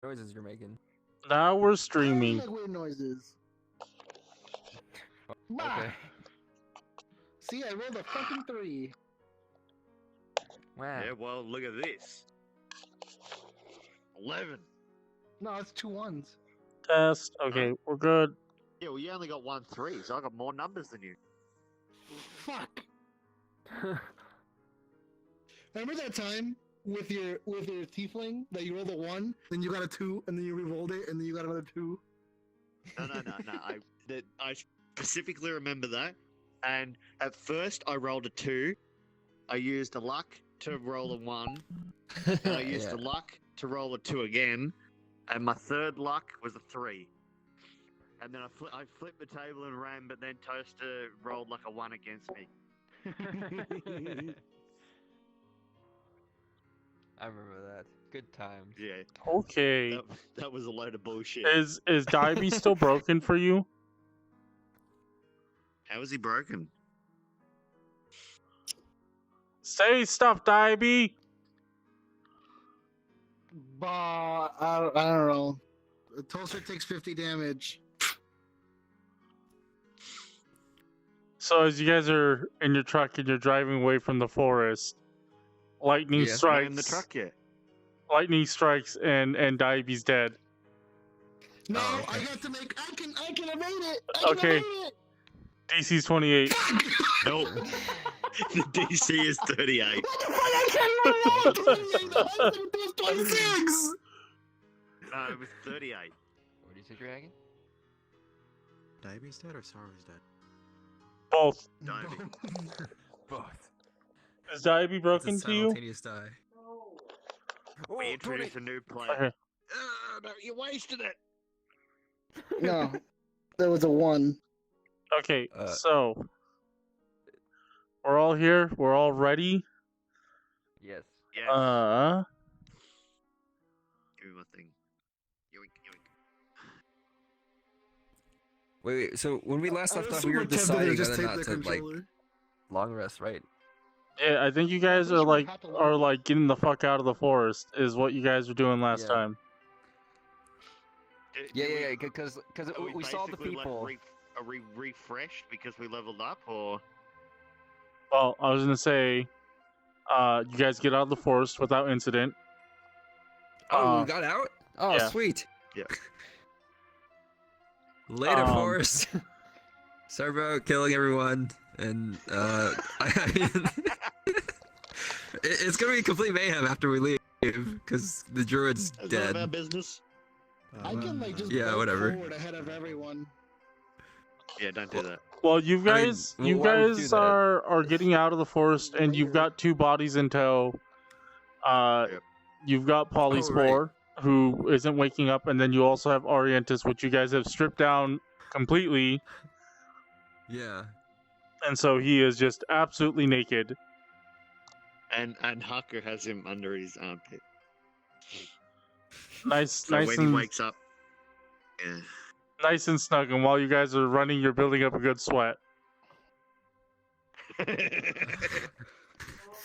noises you're making. Now we're I streaming. make weird noises. Bah! Okay. See, I rolled a fucking 3. Wow. Yeah, well, look at this. 11. No, it's 2 1s. Test. Okay, we're good. Yeah, well, you only got 1 3, so I got more numbers than you. Fuck. Remember that time with your tiefling that you rolled a 1, then you got a 2, and then you re-rolled it, and then you got another 2? No. I specifically remember that. And at first, I rolled a 2. I used a luck to roll a 1. And I used Yeah. the luck to roll a 2 again. And my third luck was a 3. And then I flipped the table and ran, but then Toaster rolled like a 1 against me. I remember that. Good times. Yeah, Okay. that was a load of bullshit. Is Dyabie still broken for you? How is he broken? Say stuff, Dyabie. Bah, I don't know. The toaster takes 50 damage. So as you guys are in your truck and you're driving away from the forest, lightning Yeah. strikes. In the truck yet? Lightning strikes and Dyabie's dead. No, Oh, okay. I got to make. I can evade it. Okay. Evade it. DC's 28. Nope. The DC is 38. What the fuck? I can't evade it. It was 26. No, it was 38. What do you say, Dragon? Dyabie's dead or Saru's dead? Both. Dyabie. Both. Is Dyabie broken It's a to you? simultaneous die. We introduced a new player. Okay. No, you wasted it. No, there was a 1. Okay, Uh, so we're all here. We're all ready. Yes. Yeah. Give me my thing. Yoink, yoink. Wait. So when we last I left was off, we were super tempted to deciding just whether or take not the to like controller. long rest, right? Yeah, I think you guys pretty are sure we like had to are leave. like getting the fuck out of the forest is what you guys were doing last Yeah. time. Yeah. Because Are we saw the basically, like, people. are we refreshed because we leveled up, or? Well, I was gonna say, you guys get out of the forest without incident. Oh, we got out. Oh, yeah. sweet. Yeah. Later, Um, Forest. Sorry about killing everyone, and it's gonna be complete mayhem after we leave because the druid's That's none of our dead. business. I can like just Yeah, bolt whatever. forward ahead of everyone. Yeah, don't do that. Well, you I mean, guys, you why would you do guys that? are getting out of the forest, and you've got 2 bodies in tow. Yep. You've got Polyspore, who isn't waking up, and then you also have Orientus, which you guys have stripped down completely, Yeah. and so he is just absolutely naked. And Hakku has him under his armpit. Nice, So nice when and he wakes up, yeah. nice and snug. And while you guys are running, you're building up a good sweat.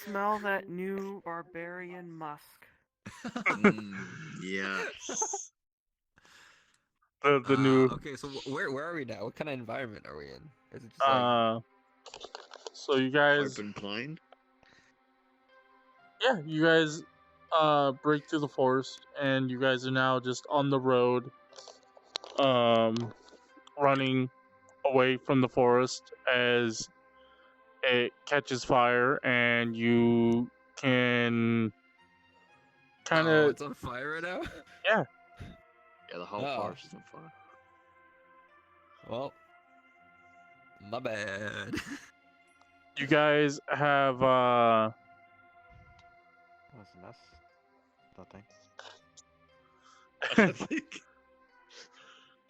Smell that new barbarian musk. Yes. The new. Okay, so where are we now? What kind of environment are we in? Is it just like... So you guys, Open plain. yeah, you guys break through the forest, and you guys are now just on the road, running away from the forest as it catches fire, and you can kind Oh, of it's on fire right now? Yeah, the whole Oh. forest is on fire. Well, my bad. you guys have What's the mess? Nothing.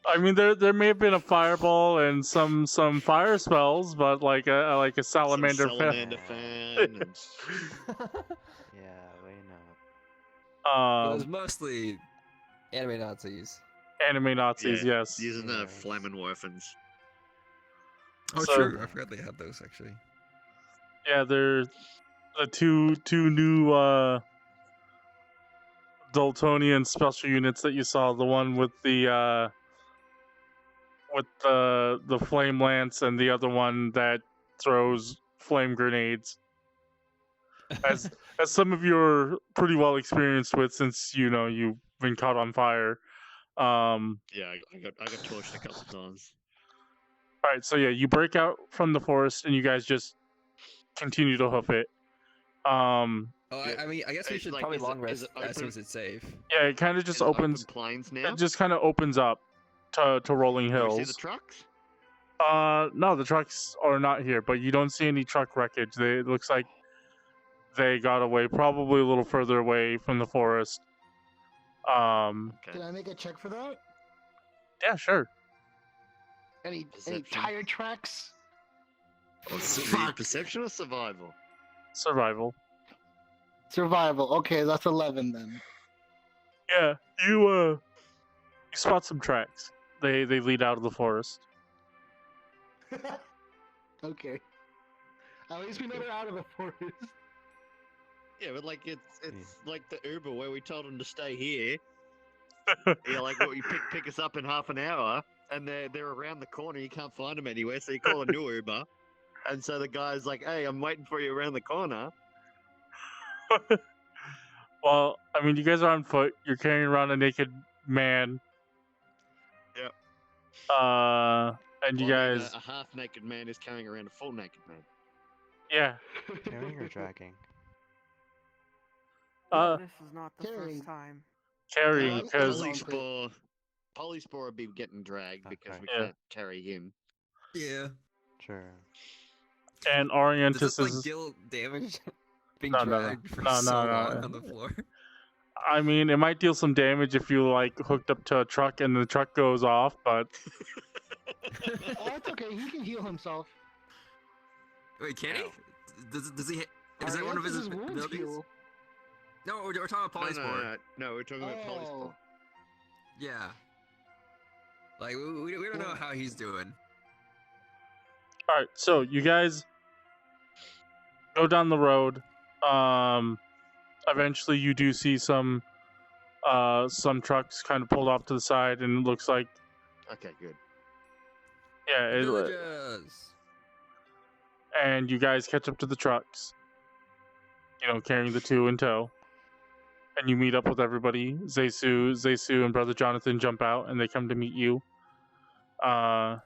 I mean, there may have been a fireball and some fire spells, but like a salamander. Some salamander fan. And... Yeah, we know. It was mostly anime Nazis. Anime Nazis, Yeah, yes. using the Yes. Flammenwerfens. Oh, So- true. I forgot they had those actually. Yeah, they're the two new Dultonian special units that you saw, the one with the flame lance and the other one that throws flame grenades. As some of you are pretty well experienced with, since you've been caught on fire. Yeah, I got torched a couple times. All right, so yeah, you break out from the forest and you guys just continue to hoof it. I mean, I guess we It's should like, probably is it- long is rest it as soon open? as it's safe. Yeah, it kind of just Is it open opens. plains now. It just kind of opens up to rolling Do we hills. see the trucks? No, the trucks are not here, but you don't see any truck wreckage. It looks like they got away, probably a little further away from the forest. Okay. Can I make a check for that? Yeah, sure. Any Perception. tire tracks? Fuck. Perception or survival? Survival. Survival. Okay, that's 11 then. Yeah, you spot some tracks. They lead out of the forest. Okay. At least we know they're out of the forest. Yeah, but like it's like the Uber where we told them to stay here. Yeah, like what you pick us up in half an hour, and they're around the corner. You can't find them anywhere, so you call a new Uber, and so the guy's like, "Hey, I'm waiting for you around the corner." Well, I mean, you guys are on foot. You're carrying around a naked man. Yep. And you Well, I mean, guys, a half-naked man is carrying around a full naked man. yeah. Carrying or dragging? This is not the Carrying. first time. Carrying, because Polyspore would be getting dragged because Okay. we Yeah. can't carry him. Yeah. Sure. and Does Orientus this like is. deal damage? Being No, no, dragged for no, so no, long no. on the floor. I mean, it might deal some damage if you like hooked up to a truck and the truck goes off, but Oh, it's okay. He can heal himself. Wait, can he? Ow. Does he? Is that one of his wounds abilities? heal. No, we're talking about Polyspore. No, we're talking about Polyspore. Oh. Yeah. Like we don't know how he's doing. all right. So you guys go down the road. Eventually, you do see some trucks kind of pulled off to the side, and it looks like Okay, good. yeah. Villages. And you guys catch up to the trucks. Carrying the two in tow. And you meet up with everybody. Zesu and Brother Jonathan jump out, and they come to meet you. And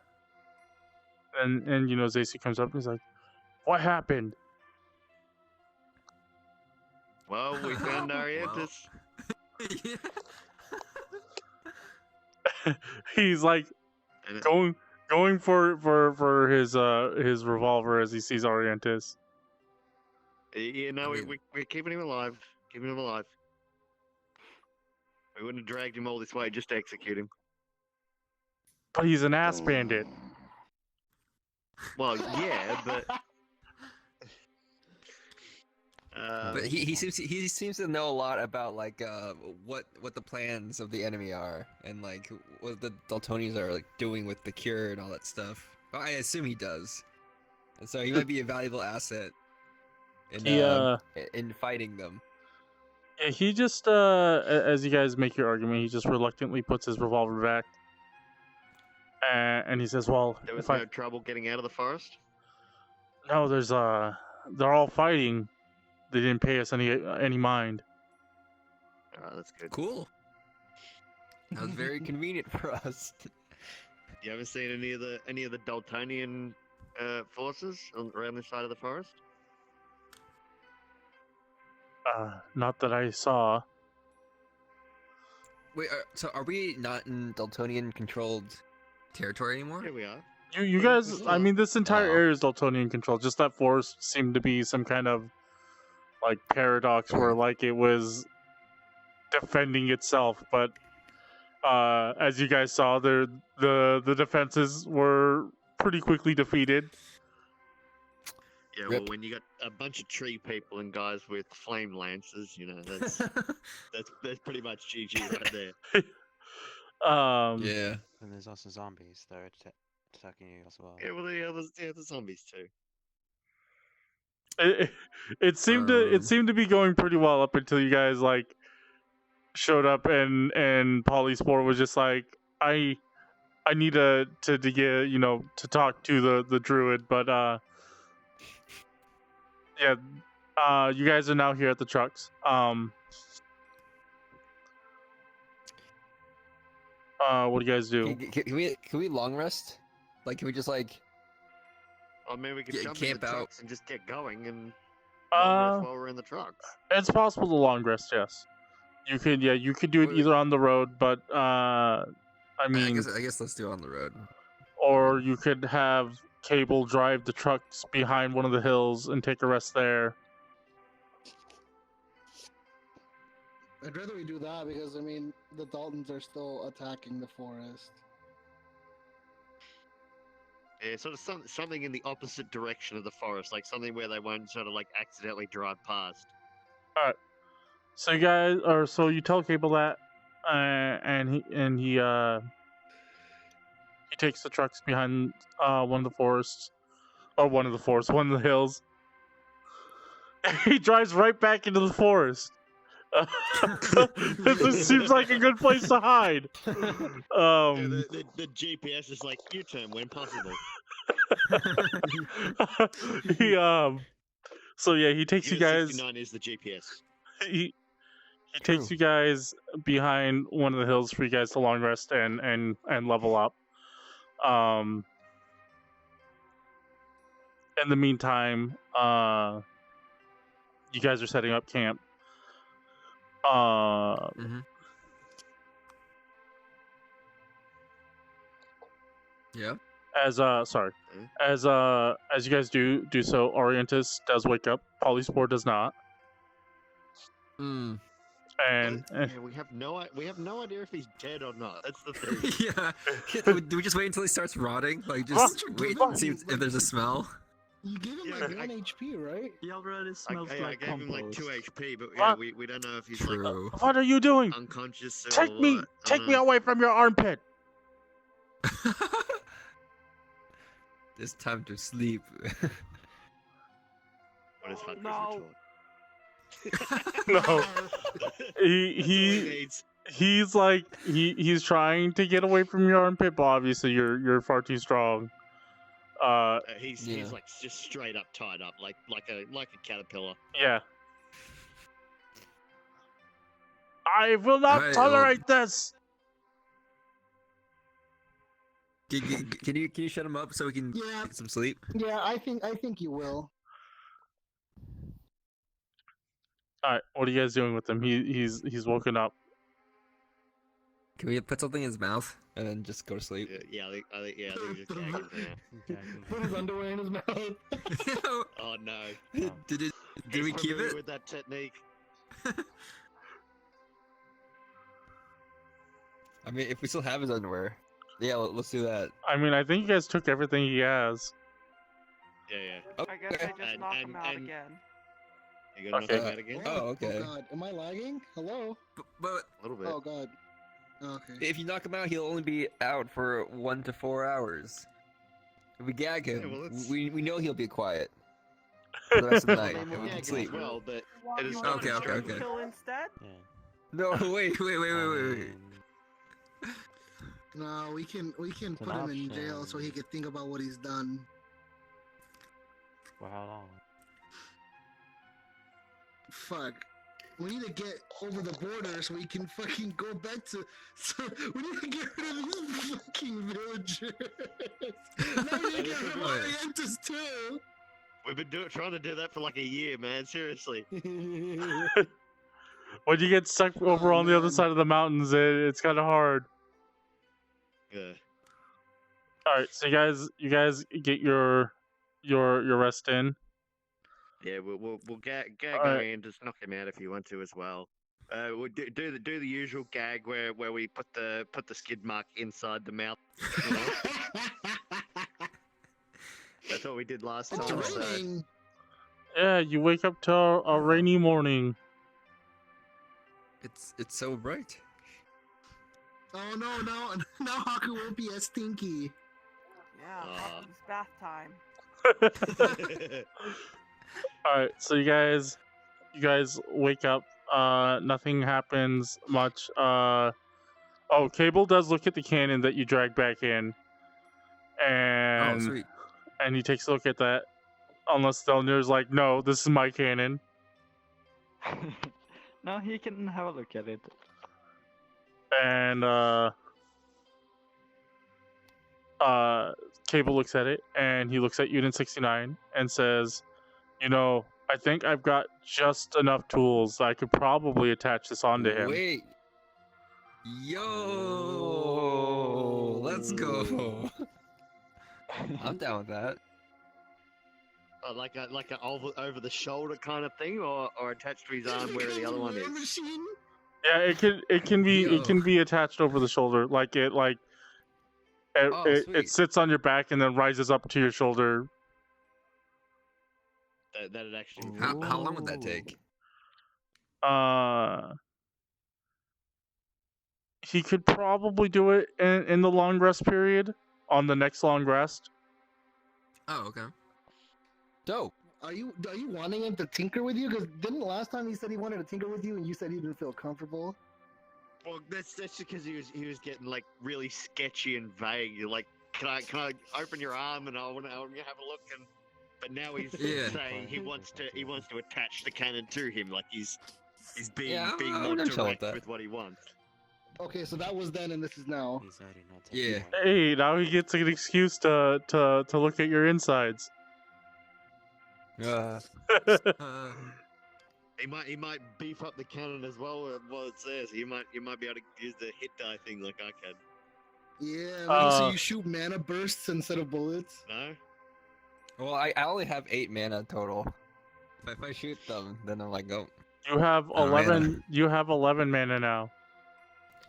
Zesu comes up and he's like, "What happened?" Well, we found Ariantis. Yeah. He's like And it- going for his revolver as he sees Orientis. Yeah, no, I mean- we're keeping him alive. Keeping him alive. We wouldn't have dragged him all this way just to execute him. But he's an ass bandit. Well, yeah, but But he seems to know a lot about like what the plans of the enemy are and like what the Dultonians are like doing with the cure and all that stuff. Well, I assume he does, and so he might be a valuable asset in fighting them. Yeah, he just as you guys make your argument, he just reluctantly puts his revolver back. And he says, "Well, there was if no trouble getting out of the forest. no, they're all fighting. They didn't pay us any mind." Alright, that's good. Cool. That was very convenient for us. You haven't seen any of the Dultonian forces around this side of the forest? Not that I saw. Wait, so are we not in Dultonian controlled territory anymore? Here we are. You But guys, it's I mean, this entire Oh. area is Dultonian control. Just that forest seemed to be some kind of like paradox where like it was defending itself, but as you guys saw, the defenses were pretty quickly defeated. Yeah, Rip. well, when you got a bunch of tree people and guys with flame lances, that's that's pretty much GG right there. Yeah. And there's also zombies that are attacking you as well. Yeah, well, the zombies too. It seemed to be going pretty well up until you guys like showed up, and Polyspore was just like, I need to get, you know, to talk to the druid, but yeah, you guys are now here at the trucks. What do you guys do? Can we long rest? Like, can we just like I mean, we could Yeah, jump in camp the out. trucks and just get going and long rest while we're in the trucks. It's possible to long rest, yes. You could, yeah, you could do it Wait. either on the road, but I mean, I guess let's do it on the road. or you could have Cable drive the trucks behind one of the hills and take a rest there. I'd rather we do that because I mean the Daltons are still attacking the forest. Yeah, sort of something in the opposite direction of the forest, like something where they won't sort of like accidentally drive past. So you guys, or so you tell Cable that, and he takes the trucks behind one of the forests, or one of the hills. He drives right back into the forest. This seems like a good place to hide. The GPS is like U-turn when possible. He so yeah, he takes you guys. 69 is the GPS. He takes you guys behind one of the hills for you guys to long rest and level up. In the meantime, you guys are setting up camp. Yeah. As you guys do so, Orientus does wake up. Polyspore does not. And yeah, we have no idea if he's dead or not. That's the thing. Yeah. Do we just wait until he starts rotting? Like, just wait and see if there's a smell? You gave him Yeah, like 1 HP, right? He already I smells gave like him like 2 compost. HP, but yeah, What? we don't know if he's True. what are you doing? like unconscious or Take me what. away from your armpit. It's time to sleep. What is Hakku's No. retort? No, That's all he needs. he's like he's trying to get away from your armpit, but obviously you're far too strong. He's Yeah. like just straight up tied up, like a caterpillar. Yeah. I will not Alright, tolerate this. Can you shut him up so we can Yeah. get some sleep? Yeah, I think you will. All right, what are you guys doing with him? He's woken up. Can we put something in his mouth and then just go to sleep? I think just gag him, yeah. Put his underwear in his mouth. Oh no! Did we He's keep familiar it? with that technique? I mean, if we still have his underwear, yeah, let's do that. I mean, I think you guys took everything he has. Yeah. I guess I just And- knock and- him out and- again. You gonna knock Okay. him out again? Oh, okay. Oh god, am I lagging? Hello? But A little bit. Oh god. Okay. if you knock him out, he'll only be out for 1 to 4 hours. If we gag him, Yeah, well, it's- we know he'll be quiet for the rest of the night, I mean, and we'll we gag can him as sleep. well, but Want- it is you not want me to Okay, okay. kill instead? Yeah. No, wait. No, we can an put him in jail so he option. could think about what he's done. For how long? Fuck. We need to get over the border so we can fucking go back to. So we need to get rid of these fucking villagers. Now we need to get rid of Orientus too. we've been trying to do that for like a year, man. Seriously. When you get stuck over on the other man. side of the mountains, it's kind of hard. Yeah. All right, so you guys get your rest in. Yeah, we'll gag Alright. him and just knock him out if you want to as well. We'll do the usual gag where we put the skid mark inside the mouth. You know? That's what we did last It's time. So. raining. Yeah, you wake up to a rainy morning. It's so bright. Oh no, now Hakku won't be as stinky. Yeah, it's bath time. All right, so you guys wake up Nothing happens much. Oh, Cable does look at the cannon that you dragged back in, Oh, and sweet. he takes a look at that. Unless Thelnier's like, no, this is my cannon. No, he can have a look at it. And Cable looks at it, and he looks at Unit 69 and says, you know, I think I've got just enough tools that I could probably attach this onto him. Wait. Yo, let's go. I'm down with that. Like a over the shoulder kind of thing, or attached to his arm where the other one is. Machine? Yeah, it can be attached over the shoulder, like it sweet. it sits on your back and then rises up to your shoulder. That'd actually. How long would that take? He could probably do it in the long rest period, on the next long rest. Oh, okay. Dope. Are you wanting him to tinker with you? Because didn't last time he said he wanted to tinker with you, and you said he didn't feel comfortable? Well, that's just because he was getting like really sketchy and vague. You're like, can I open your arm and I want to have a look? And but now he's Yeah. saying he wants to attach the cannon to him, like he's being Yeah, being I'm more gonna chill with direct that. with what he wants. Okay, so that was then, and this is now. He's already not taking Yeah. one. Hey, now he gets an excuse to look at your insides. He might beef up the cannon as well. What it says, you might be able to use the hit die thing like I can. Yeah, maybe so you shoot mana bursts instead of bullets. No. Well, I only have 8 mana total. If I shoot them, then I'm like, oh. You have Oh, 11. mana. You have 11 mana now.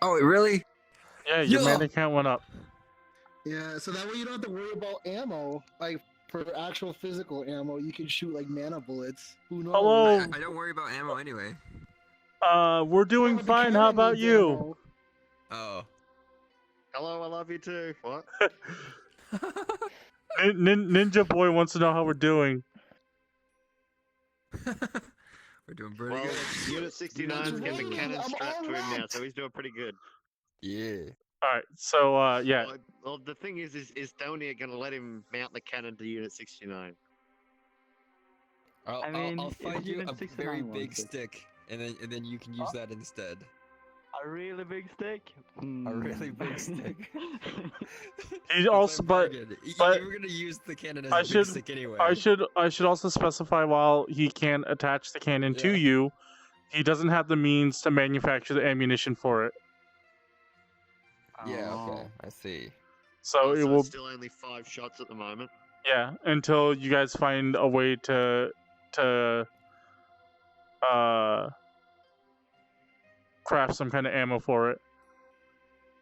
Oh, really? Yeah, your Yo! mana count went up. Yeah, so that way you don't have to worry about ammo. Like, for actual physical ammo, you can shoot, like, mana bullets. Who knows? Hello. I don't worry about ammo anyway. We're doing But the fine. How cannon about needs you? ammo. Oh. Hello, I love you too. What? Ninja Boy wants to know how we're doing. We're doing pretty Well, good. Unit 69's getting the cannon strapped to him now, so he's doing pretty good. Yeah. All right. So yeah. Well, the thing is Thelnier gonna let him mount the cannon to Unit 69? I'll if find you Unit a 69 very wants big it. stick, and then you can use that instead. A really big stick? A really big stick. He also, but you but were gonna use the cannon as I a big should- stick anyway. I should also specify, while he can attach the cannon to Yeah. you, he doesn't have the means to manufacture the ammunition for it. Yeah. Oh. Okay. I see. So it So will, it's still only 5 shots at the moment. yeah, until you guys find a way to craft some kind of ammo for it.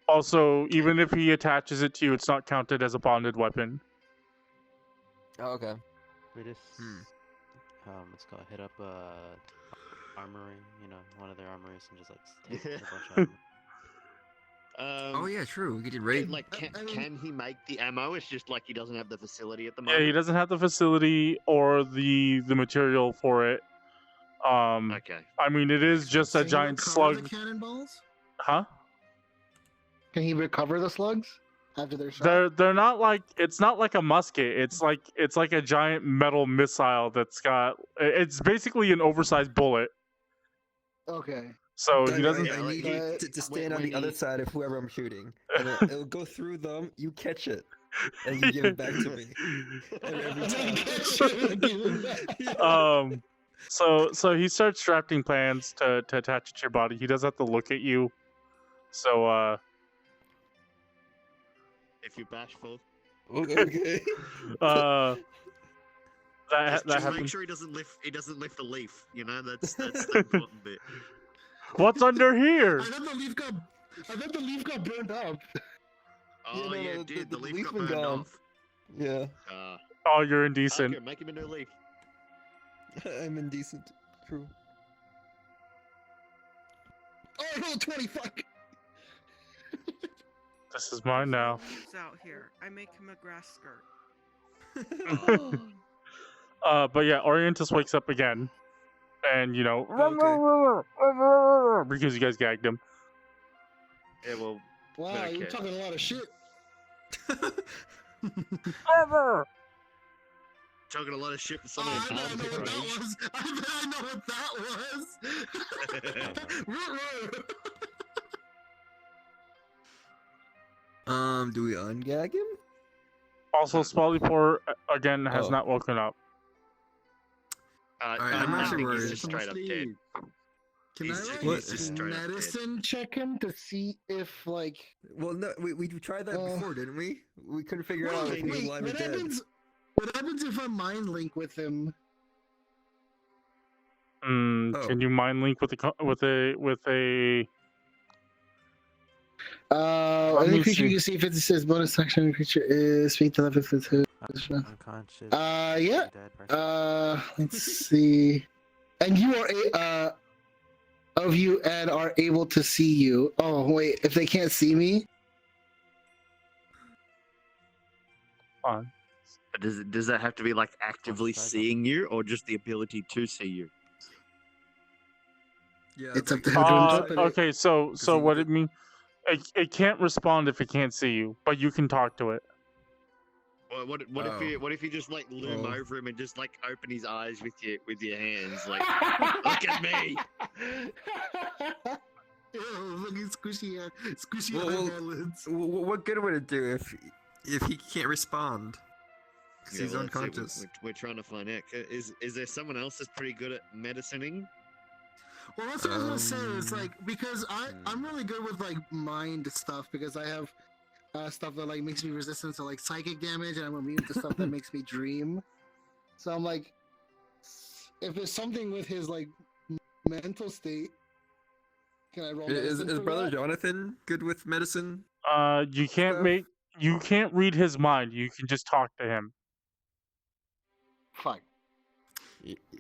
Also, even if he attaches it to you, it's not counted as a bonded weapon. Oh, okay. We just, Hmm. let's go hit up armory, one of their armories, and just like take a bunch of ammo. Oh yeah, true. We could Yeah, raid. like, I mean- can he make the ammo? It's just like he doesn't have the facility at the Yeah, moment. he doesn't have the facility or the material for it. Okay. I mean, it is just Can a he giant recover slug. the cannonballs? Huh? Can he recover the slugs after they're shot? They're not like, it's not like a musket. It's like a giant metal missile that's got, it's basically an oversized bullet. Okay. So Doug, he doesn't. Yeah, I like, need he- you to stand on when the other he- side of whoever I'm shooting, and it'll go through them. You catch it, and you give it back to me. Every time. So he starts drafting plans to attach it to your body. He does have to look at you. So If you're bashful, Okay. that just make happens. sure he doesn't lift a leaf. That's the important bit. What's under here? I thought the leaf got burned up. Oh no, yeah, the- dude, the the leaf leaf got been burned gone. off. Yeah, Oh, you're indecent. Okay, make him a new leaf. I'm indecent. True. Oh, I rolled 20. Fuck. This is mine now. Leaves out here. I make him a grass skirt. But yeah, Orientus wakes up again. and because you guys gagged him. Yeah, well, Wow, you're Okay. talking a lot of shit. talking a lot of shit for Oh, someone I bet I know what that range. was. I bet I know what that was. Do we ungag him? Also, Spoly again has not woken up. Alright, I'm I actually think he's worried. just straight up dead. Can He's I just- like he's just straight up dead. medicine check him to see if like Well, no, we tried that before, didn't we? We couldn't figure out if he was wait, alive or what dead. what happens if I mind link with him? Can you mind link with a Let Any me creature you see. can see if it says bonus action creature is speak to level 52. Unconscious. Yeah. Dead person. Let's see. And you are of you and are able to see you. Oh wait, if they can't see me, Fine. Does that have to be like actively Strike 'em. seeing you, or just the ability to see you? Yeah, it's up like- to him to interpret it. Okay, so he- what it means? It can't respond if it can't see you, but you can talk to it. Or what Oh. if you just like loom Oh. over him and just like open his eyes with your hands, like look at me. Ew, fucking squishy Well, eyelids. What good would it do if he can't respond? Because Yeah, he's well, that's it. unconscious. We're trying to find out. Is there someone else that's pretty good at medicining? Well, that's what I was gonna say. It's like because I'm really good with like mind stuff because I have stuff that like makes me resistant to like psychic damage, and I'm immune to stuff that makes me dream. So I'm like, if there's something with his like mental state, can I roll? Is medicine for Brother that? Jonathan good with medicine? You can't Stuff? you can't read his mind. You can just talk to him. Fine.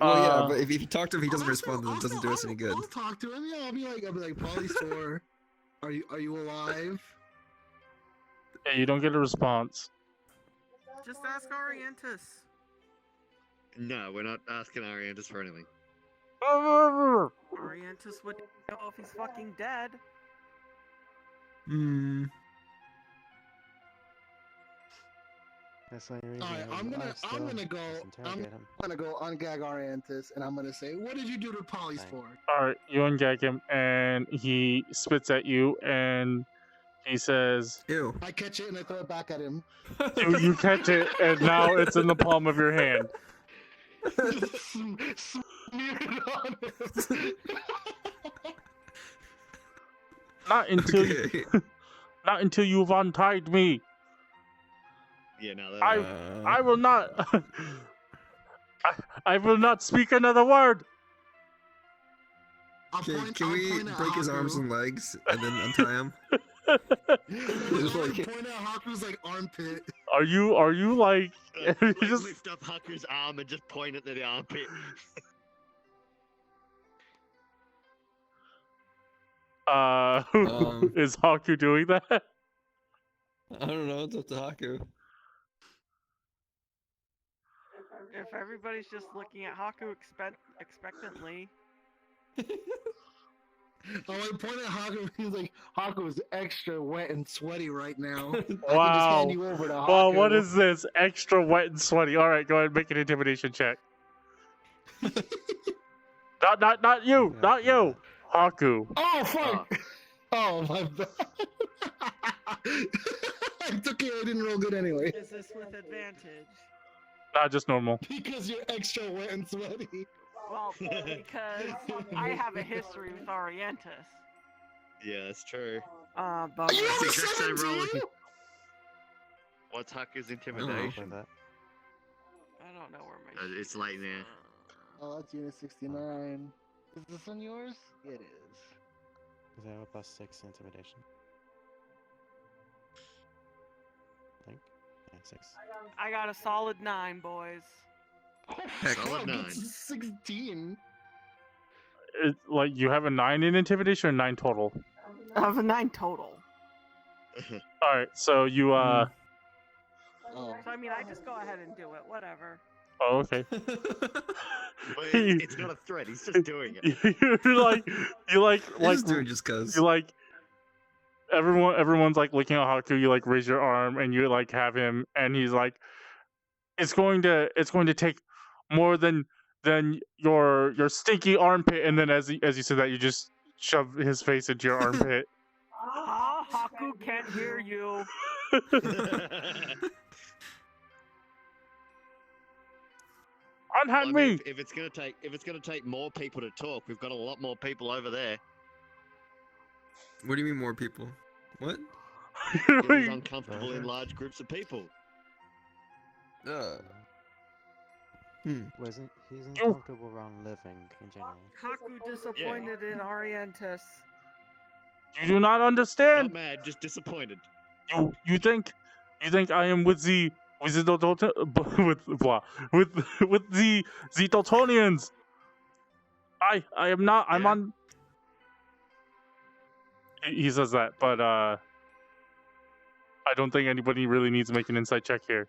Well, yeah, but if you talk to him, he doesn't I'll respond, then it doesn't do us any good. I'll talk to him. Yeah, I'll be like, Polystore, are you alive? Yeah, you don't get a response. Just ask Orientus. No, we're not asking Ariantis for anything. Orientus would know if he's fucking dead. Hmm. That's the only reason Alright, you have I'm him gonna alive still. go. Just interrogate him. I'm gonna go ungag Orientus, and I'm gonna say, what did you do to Polystore? All right, you ungag him, and he spits at you, and he says, Ew. I catch it and I throw it back at him. you catch it, and now it's in the palm of your hand. Smear it on him. Not until Okay. not until you've untied me. Yeah, no. I will not. I will not speak another word. Can we break his arms and legs and then untie him? Just like- point at Haku's like armpit. Are you like? Like, just lift up Hakku's arm and just point it to the armpit. is Hakku doing that? I don't know. It's up to Hakku. If everybody's just looking at Hakku expectantly, Oh, I point at Haku. He's like, Haku is extra wet and sweaty right now. I can just Wow. hand you over to Haku. Well, what is this? Extra wet and sweaty. All right, go ahead and make an intimidation check. Not you, Yeah, not you. Hakku. Oh fuck! Oh my bad. It's okay. I didn't roll good anyway. is this with advantage? Not just normal. Because you're extra wet and sweaty. Well, because I have a history with Orientus. Yeah, that's true. But You have a Exact same roll. 17? What's Hakku's Play intimidation? that. I don't know where my. It's late now. Oh, that's unit 69. Is this one yours? It is. Does that have a +6 intimidation? I think. Yeah, 6. I got a solid 9, boys. Heck. Solid Fuck, 9. it's 16. Like you have a 9 in intimidation or 9 total. I have a 9 total. All right, so you Oh. So I mean, I just go ahead and do it. Whatever. Oh, okay. But it's not a threat. He's just doing it. He's just doing just cause. you like everyone's like looking at Hakku. You like raise your arm and you like have him, and he's like, it's going to take more than your stinky armpit. And then as you said that, you just shove his face into your armpit. Hakku can't hear you. Unhand me. If it's gonna take more people to talk, we've got a lot more people over there. What do you mean more people? What? He's uncomfortable in large groups of people. Wasn't he's uncomfortable around living in general? Hakku disappointed in Orientis. You do not understand. Not mad, just disappointed. You think I am with the Dultonians? I am not. I'm on. He says that, but I don't think anybody really needs to make an insight check here.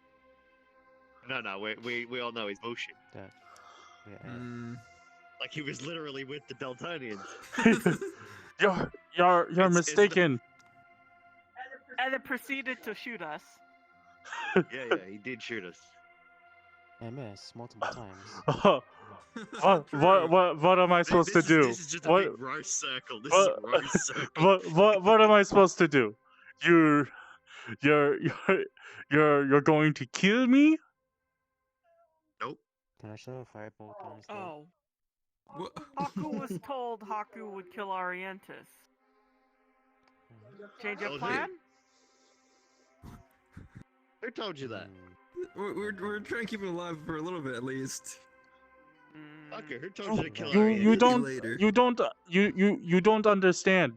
No, we all know he's bullshit. Like he was literally with the Dultonians. You're mistaken. And it proceeded to shoot us. Yeah, he did shoot us. I missed multiple times. What am I supposed to do? This is just a big roast circle. This is a roast circle. What am I supposed to do? You're going to kill me? Nope. Can I show a firebolt on his head? Oh. What? Hakku was told Hakku would kill Orientis. Change of Told plan? Who told you that? We're trying to keep him alive for a little bit at least. Okay, who told you to kill You Ariane? you don't understand.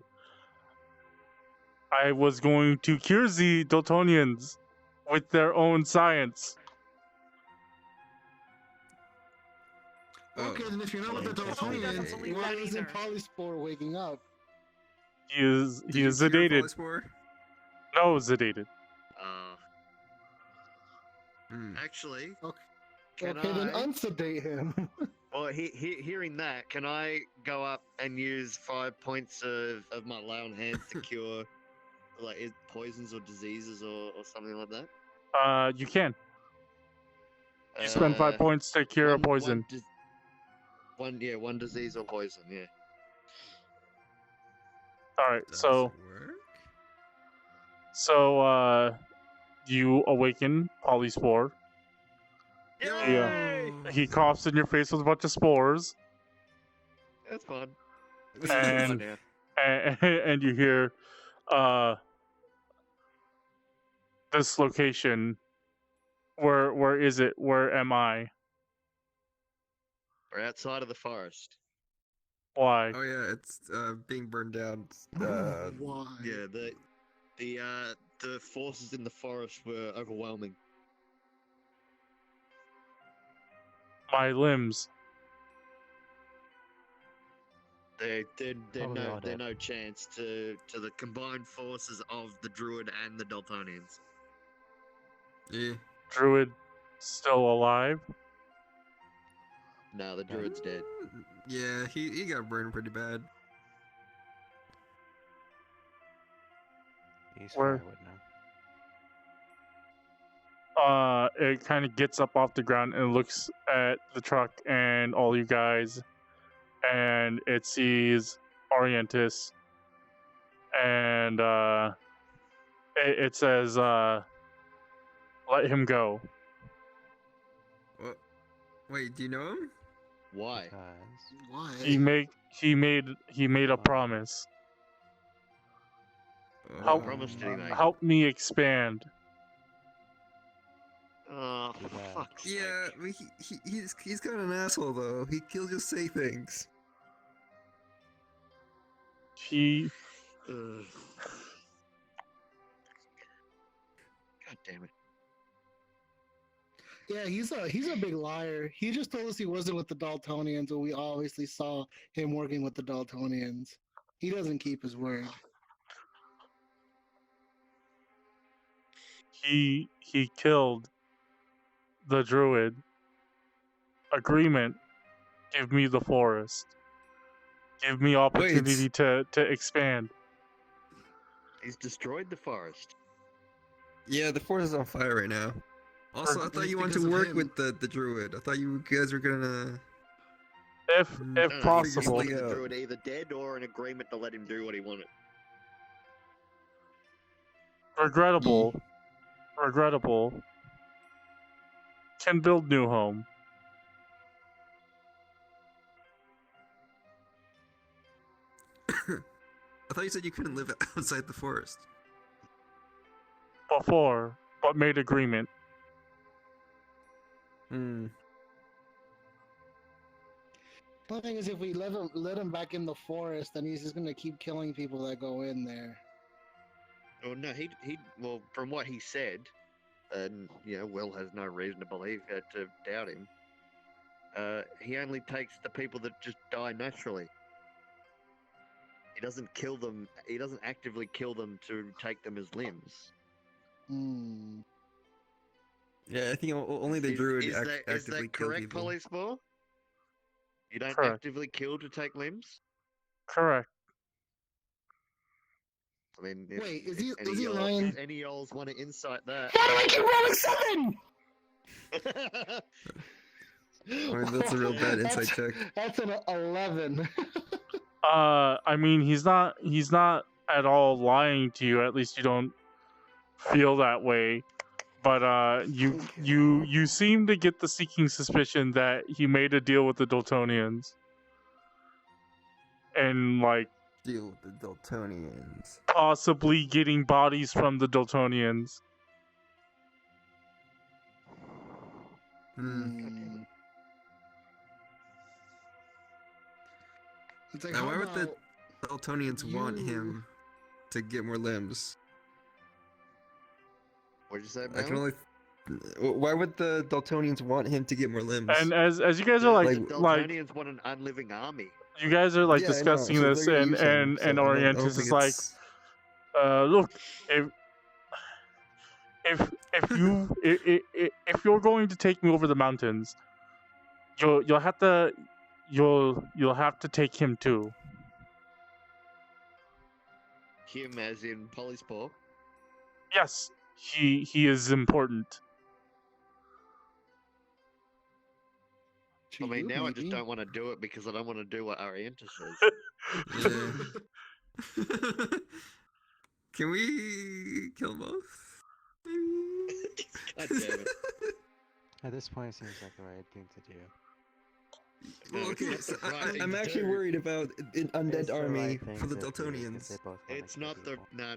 I was going to cure the Dultonians with their own science. Okay, then if you're not with the Dultonians, believe why that isn't either. Polyspore waking up? He is Did you cure sedated. Polyspore? No, sedated. Actually, Okay. can Okay, then I? unsedate him. Well, hearing that, can I go up and use 5 points of my lay on hands to cure, like, poisons or diseases or something like that? You can. You spend 5 points to cure a poison. One disease or poison, yeah. Alright, Does so it work? you awaken Polyspore. Yay! He coughs in your face with a bunch of spores, That's fun. And- Yeah. and you hear, this location. Where is it? Where am I? We're outside of the forest. Why? Oh yeah, it's being burned down. Why? Yeah, the forces in the forest were overwhelming. My limbs. They're Probably all dead. no chance to the combined forces of the druid and the Dultonians. Yeah. Druid still alive? No, the druid's dead. Yeah, he got burned pretty bad. He's Where- firewood now. It kind of gets up off the ground and looks at the truck and all you guys, and it sees Orientis, and it says, let him go. What? Wait, do you know him? Why? Because Why? He made a promise. How- What promise did he make? Help me expand. Oh, for Yeah. fuck's sake. Yeah, I mean, he's kind of an asshole though. He'll just say things. He Ugh. God damn it. Yeah, he's a big liar. He just told us he wasn't with the Daltonians, but we obviously saw him working with the Daltonians. He doesn't keep his word. he killed the druid agreement, give me the forest. Give me opportunity to expand. He's destroyed the forest. Yeah, the forest is on fire right now. Also, I thought you wanted to work with the druid. I thought you guys were gonna... If He possible. wanted the druid either dead or an agreement to let him do what he wanted. Regrettable. Can build new home. I thought you said you couldn't live outside the forest. Before, but made agreement. Hmm. The thing is, if we let him back in the forest, then he's just gonna keep killing people that go in there. Oh no, well, from what he said, and Will has no reason to to doubt him. He only takes the people that just die naturally. He doesn't kill them. He doesn't actively kill them to take them as limbs. Hmm. Yeah, I think only the druid actively Is that kill correct, people. Polyspore? You don't Correct. actively kill to take limbs? Correct. I mean, Wait, is if he lying? If any y'alls want to insight that. Why do I keep rolling 7? I mean, that's a real bad insight check. That's an 11. I mean, he's not at all lying to you. At least you don't feel that way. But you seem to get the seeking suspicion that he made a deal with the Dultonians, and like Deal with the Dultonians. possibly getting bodies from the Dultonians. Hmm. It's like, Now, how why would the about Dultonians want you- him to get more limbs? What'd you say, I can Maellon? only. Why would the Dultonians want him to get more limbs? And as you guys are The like Dultonians want an unliving army. you guys are like Yeah, I know, discussing so this, they're gonna and use him, so I don't Orientis think is like, it's- look, if you're going to take me over the mountains, you'll have to take him too. Him as in Polyspore. Yes, he is important. to I mean, you, now I just maybe? don't want to do it because I don't want to do what Orientis says. Yeah. Can we kill both? Maybe? God damn it. At this point, it seems like the right thing to do. Well, No, okay, it's so not the right thing I'm to actually do. worried about an It's undead the army right thing for the to do, 'cause Dultonians. they both wanna It's kill not the people. no.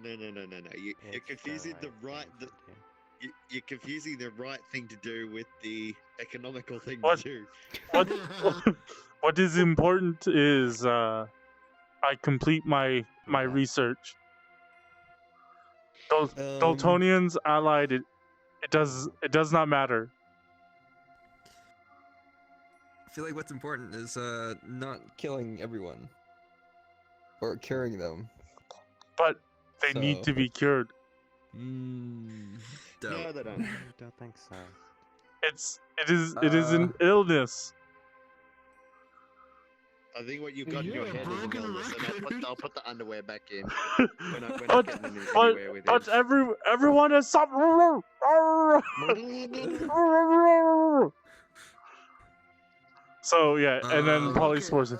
You're It's confusing the right thing to do. you're confusing the right thing to do with the economical thing What? to do. What is important is I complete my Okay. research. Um, Dultonians allied. It does not matter. I feel like what's important is not killing everyone. Or curing them. But they need So- to be cured. No, Doubt. they don't. I don't think so. It is an illness. I think what you've got in your You're a head is an broken illness, and record. I'll put the underwear back in. We're not but getting but anywhere with but this. everyone has some. So yeah, and then Um, Polyspore says,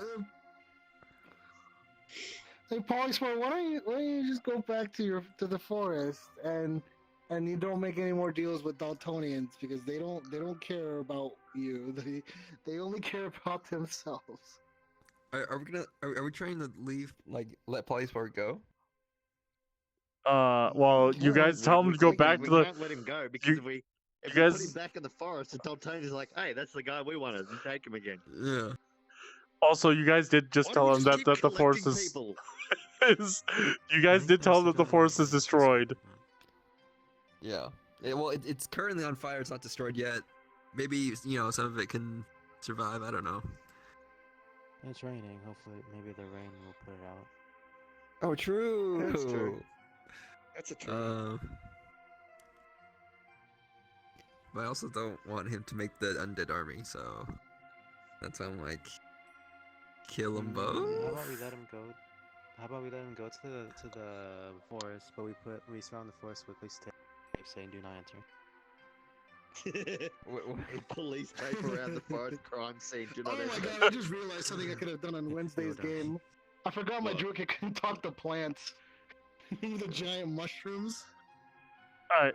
Hey, Polyspore, why don't you just go back to the forest and you don't make any more deals with Daltonians because they don't care about you. They only care about themselves. Are we trying to leave, like, let Polyspore go? well, you guys tell him to go back to We the. can't let him go because if we you put him guys- back in the forest, the Daltonians like, hey, that's the guy we wanted. You take him again. Yeah. Also, you guys did just Why tell don't him we that keep the forest collecting is. people? You guys did tell him that the forest is destroyed. Yeah. Well, it's currently on fire. It's not destroyed yet. Maybe, some of it can survive. I don't know. It's raining. Hopefully, maybe the rain will put it out. Oh, true. That's true. That's a try. But I also don't want him to make the undead army, so... That's why I'm like, kill them How both. about we let him go? How about we let him go to the forest, but we surround the forest with police tape saying do not enter. Police tape around the forest crime scene. Do Oh not my enter. god, I just realized something I could have done on Wednesday's game. I forgot my What? Drakax can talk to plants. The giant mushrooms. All right,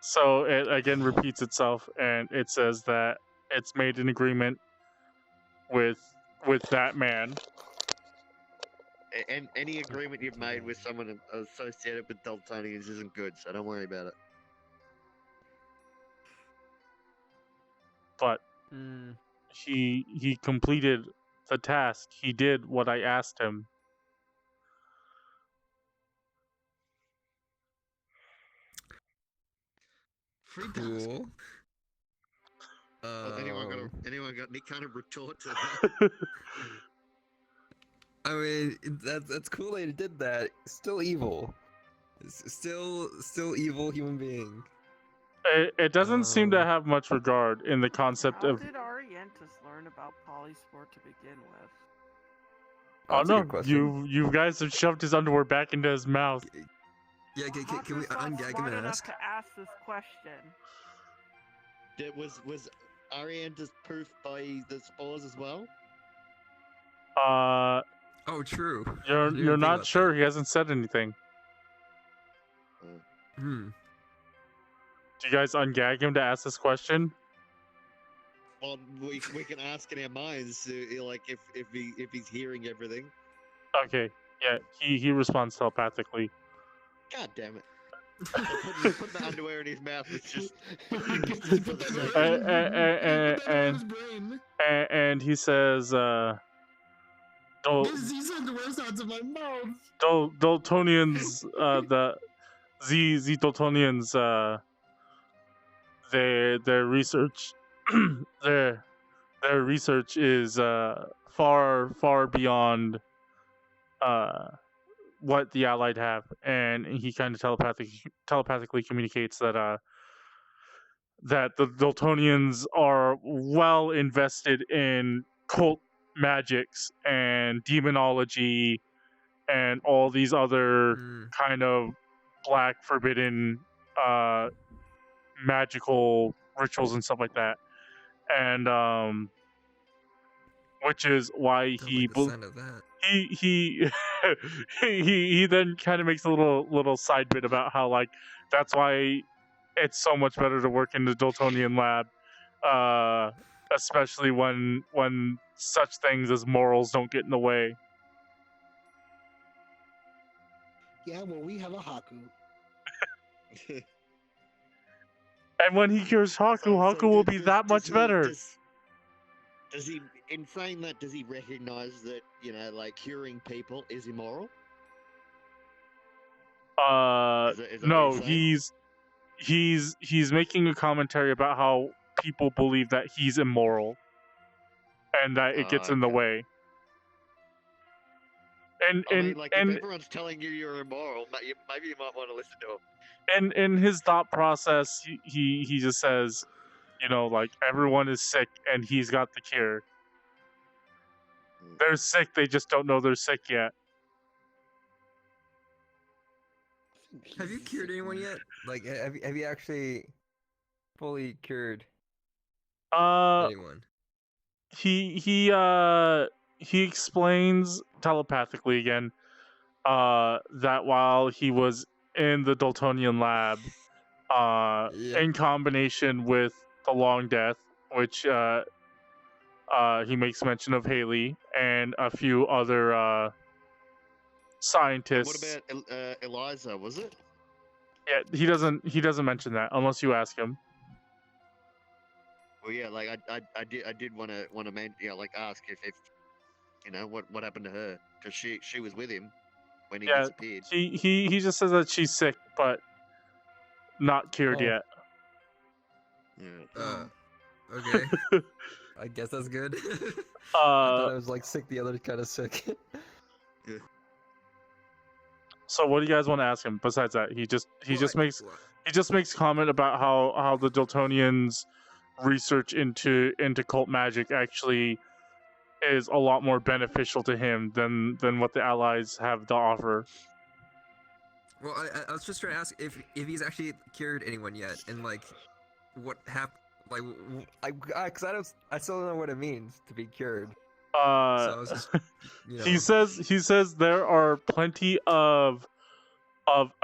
so it again repeats itself, and it says that it's made an agreement with that man. And any agreement you've made with someone associated with Dultonians isn't good, so don't worry about it. But Hmm. he completed the task. He did what I asked him. Free task. Cool. Anyone got any kind of retort to that? I mean, that's cool that he did that. Still evil. Still evil human being. It doesn't seem to have much regard in the concept How of. did Orientis learn about polysport to begin with? Oh That's a no! good question. You guys have shoved his underwear back into his mouth. Yeah, can we Hakku's not ungag him smart and enough ask? to ask this question. Was Arianta's proof by the spores as well? Oh, true. You're Didn't even think not about sure. that. He hasn't said anything. Hmm. Do you guys ungag him to ask this question? Well, we can ask in our minds, like if he's hearing everything. Okay. Yeah. He responds telepathically. God damn it! Putting the underwear in his mouth was just. And he says, These underwear's out of my mouth. Dultonians, the Dultonians, their research, their research is far beyond what the Allied have, and he kind of telepathically communicates that that the Dultonians are well invested in cult magics and demonology and all these other kind of black forbidden magical rituals and stuff like that, and which is why Don't like the sound of that. he he then kind of makes a little side bit about how like that's why it's so much better to work in the Dultonian lab, especially when such things as morals don't get in the way. Yeah, well, we have a Hakku. And when he cures Hakku will be that much better. Does he, in saying that, does he recognize that, like, curing people is immoral? Is that No, what he's saying? he's making a commentary about how people believe that he's immoral and that it gets in the Okay. way. And I mean, like, if everyone's telling you you're immoral, maybe you might want to listen to him. and in his thought process, he just says, like everyone is sick and he's got the cure. They're sick, they just don't know they're sick yet. Have you cured anyone yet? Like, have you actually fully cured anyone? He explains telepathically again that while he was in the Dultonian lab, in combination with the Long Death, which he makes mention of Haley and a few other scientists. What about Eliza, was it? Yeah, he doesn't mention that unless you ask him. Well, yeah, like I did want to like ask if what happened to her, because she was with him when he disappeared. He just says that she's sick but not cured yet. Yeah. Okay. I guess that's good. I thought I was like sick. The other kind of sick. Yeah. So what do you guys want to ask him besides that? He just makes comment about how the Dultonians research into cult magic actually is a lot more beneficial to him than what the allies have to offer. Well, I was just trying to ask if he's actually cured anyone yet, and like what happened, because I still don't know what it means to be cured. So I was just, you know. He says there are plenty of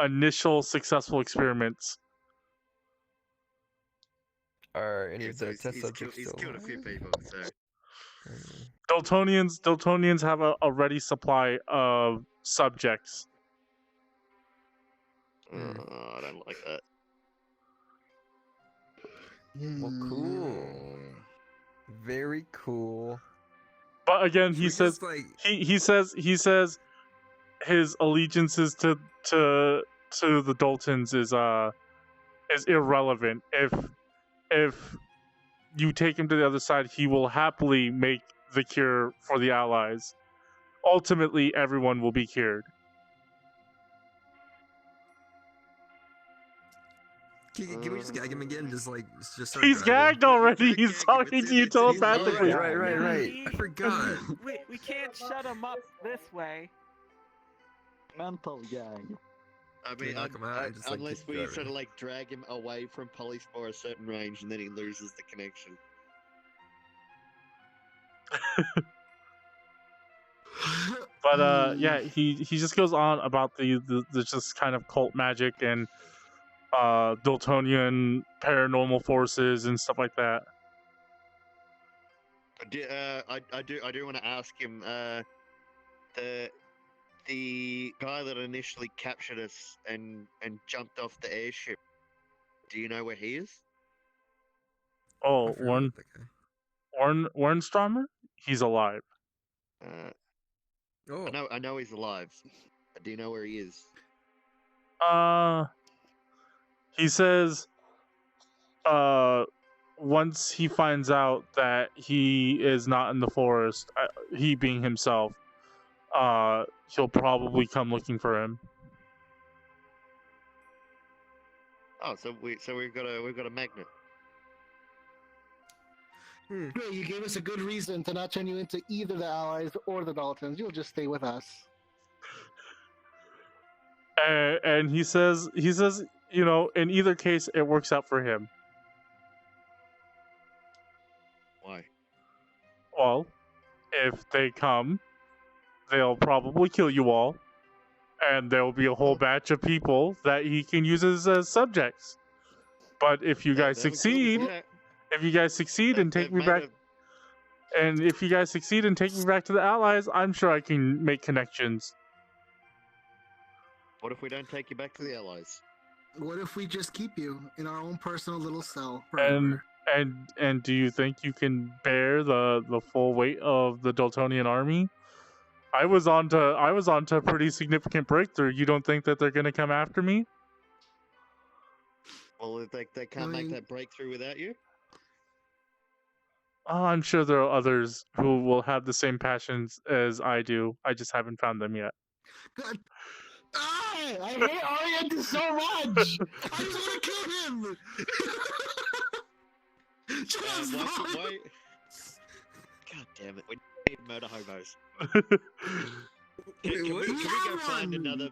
initial successful experiments. Are any Yeah, of so the he's, test he's, subjects he's still killed a few alive? people, so Dultonians have a ready supply of subjects. I don't like that. Well, cool. Very cool. But again, Should he we says just, like, he says his allegiances to the Daltons is irrelevant. If you take him to the other side, he will happily make the cure for the allies. Ultimately, everyone will be cured. Can we just gag him again? Just start He's driving? gagged already. You can't He's gag him, talking it's to you in- it's in his telepathically. mind. Right. I forgot. We can't shut him up this way. Mental gang. I we mean, knock him out and just, like, unless keep we driving? sort of like drag him away from police for a certain range, and then he loses the connection. But yeah, he just goes on about the just kind of cult magic and Dultonian paranormal forces and stuff like that. I do want to ask him. The guy that initially captured us and jumped off the airship. Do you know where he is? Oh, I forgot about that guy. Warnstromer? He's alive. Oh, I know he's alive. Do you know where he is? He says once he finds out that he is not in the forest, he being himself, he'll probably come looking for him. Oh, so we've got a magnet. Great, you gave us a good reason to not turn you into either the Allies or the Daltons. You'll just stay with us. And he says, you know, in either case, it works out for him. Why? Well, if they come, they'll probably kill you all, and there will be a whole batch of people that he can use as subjects. But if you guys succeed, and take me back, and if you guys succeed and take me back to the Allies, I'm sure I can make connections. What if we don't take you back to the Allies? What if we just keep you in our own personal little cell And forever? and do you think you can bear the full weight of the Dultonian army? I was on to a pretty significant breakthrough. You don't think that they're gonna come after me? Well, if they can't make that breakthrough without you. Oh, I'm sure there are others who will have the same passions as I do. I just haven't found them yet. God. Ah, I hate Oriental so much! I just want to kill him! Just Why? God damn it! We need murder hobos. Can we go find another?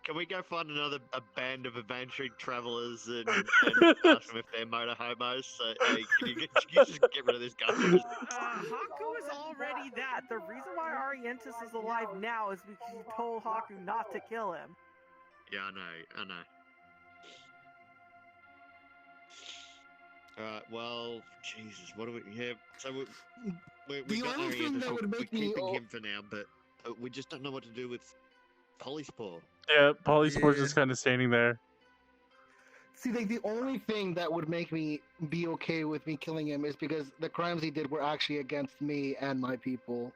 Can we go find a band of adventuring travelers and ask them if they're motor hobos? So can you just get rid of this guy? Hakku is already that. The reason why Orientus is alive now is because you told Hakku not to kill him. Yeah, I know. Alright, well, Jesus, what do we... Yeah, so we The got only thing Orientus, that would we're make me keeping him for now, but we just don't know what to do with Polyspore. Yeah, Polyspor's Yeah. just kind of standing there. See, like, the only thing that would make me be okay with me killing him is because the crimes he did were actually against me and my people.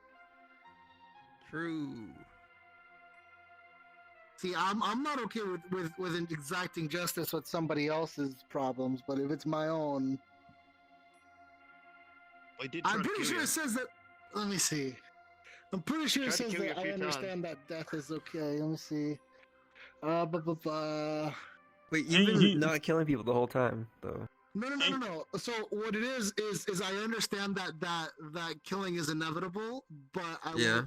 true. See, I'm not okay with exacting justice with somebody else's problems, but if it's my own... We did try I'm to pretty kill sure you. it says that... Let me see. I'm pretty sure it Tried to says kill you that a I few understand that death is okay. Let me see. Wait, He- you've been he- not killing people the whole time, though. No. So what it is I understand that killing is inevitable, but Yeah.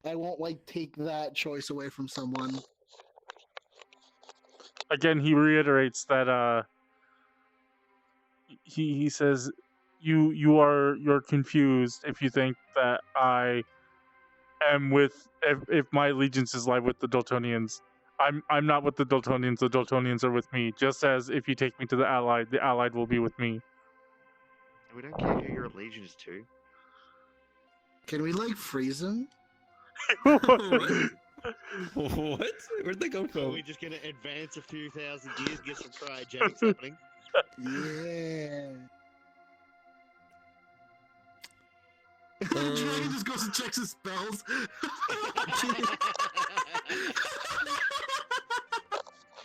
I won't take that choice away from someone. Again, he reiterates that he says you're confused if you think that I am with if my allegiances lie with the Dultonians. I'm not with the Dultonians. The Dultonians are with me. Just as if you take me to the Allied will be with me. We don't care who your allegiance to. Can we freeze him? What? Where'd they come Are from? we just gonna advance a few thousand years, get some cryogenics happening? Yeah. Dragon just goes and checks his spells.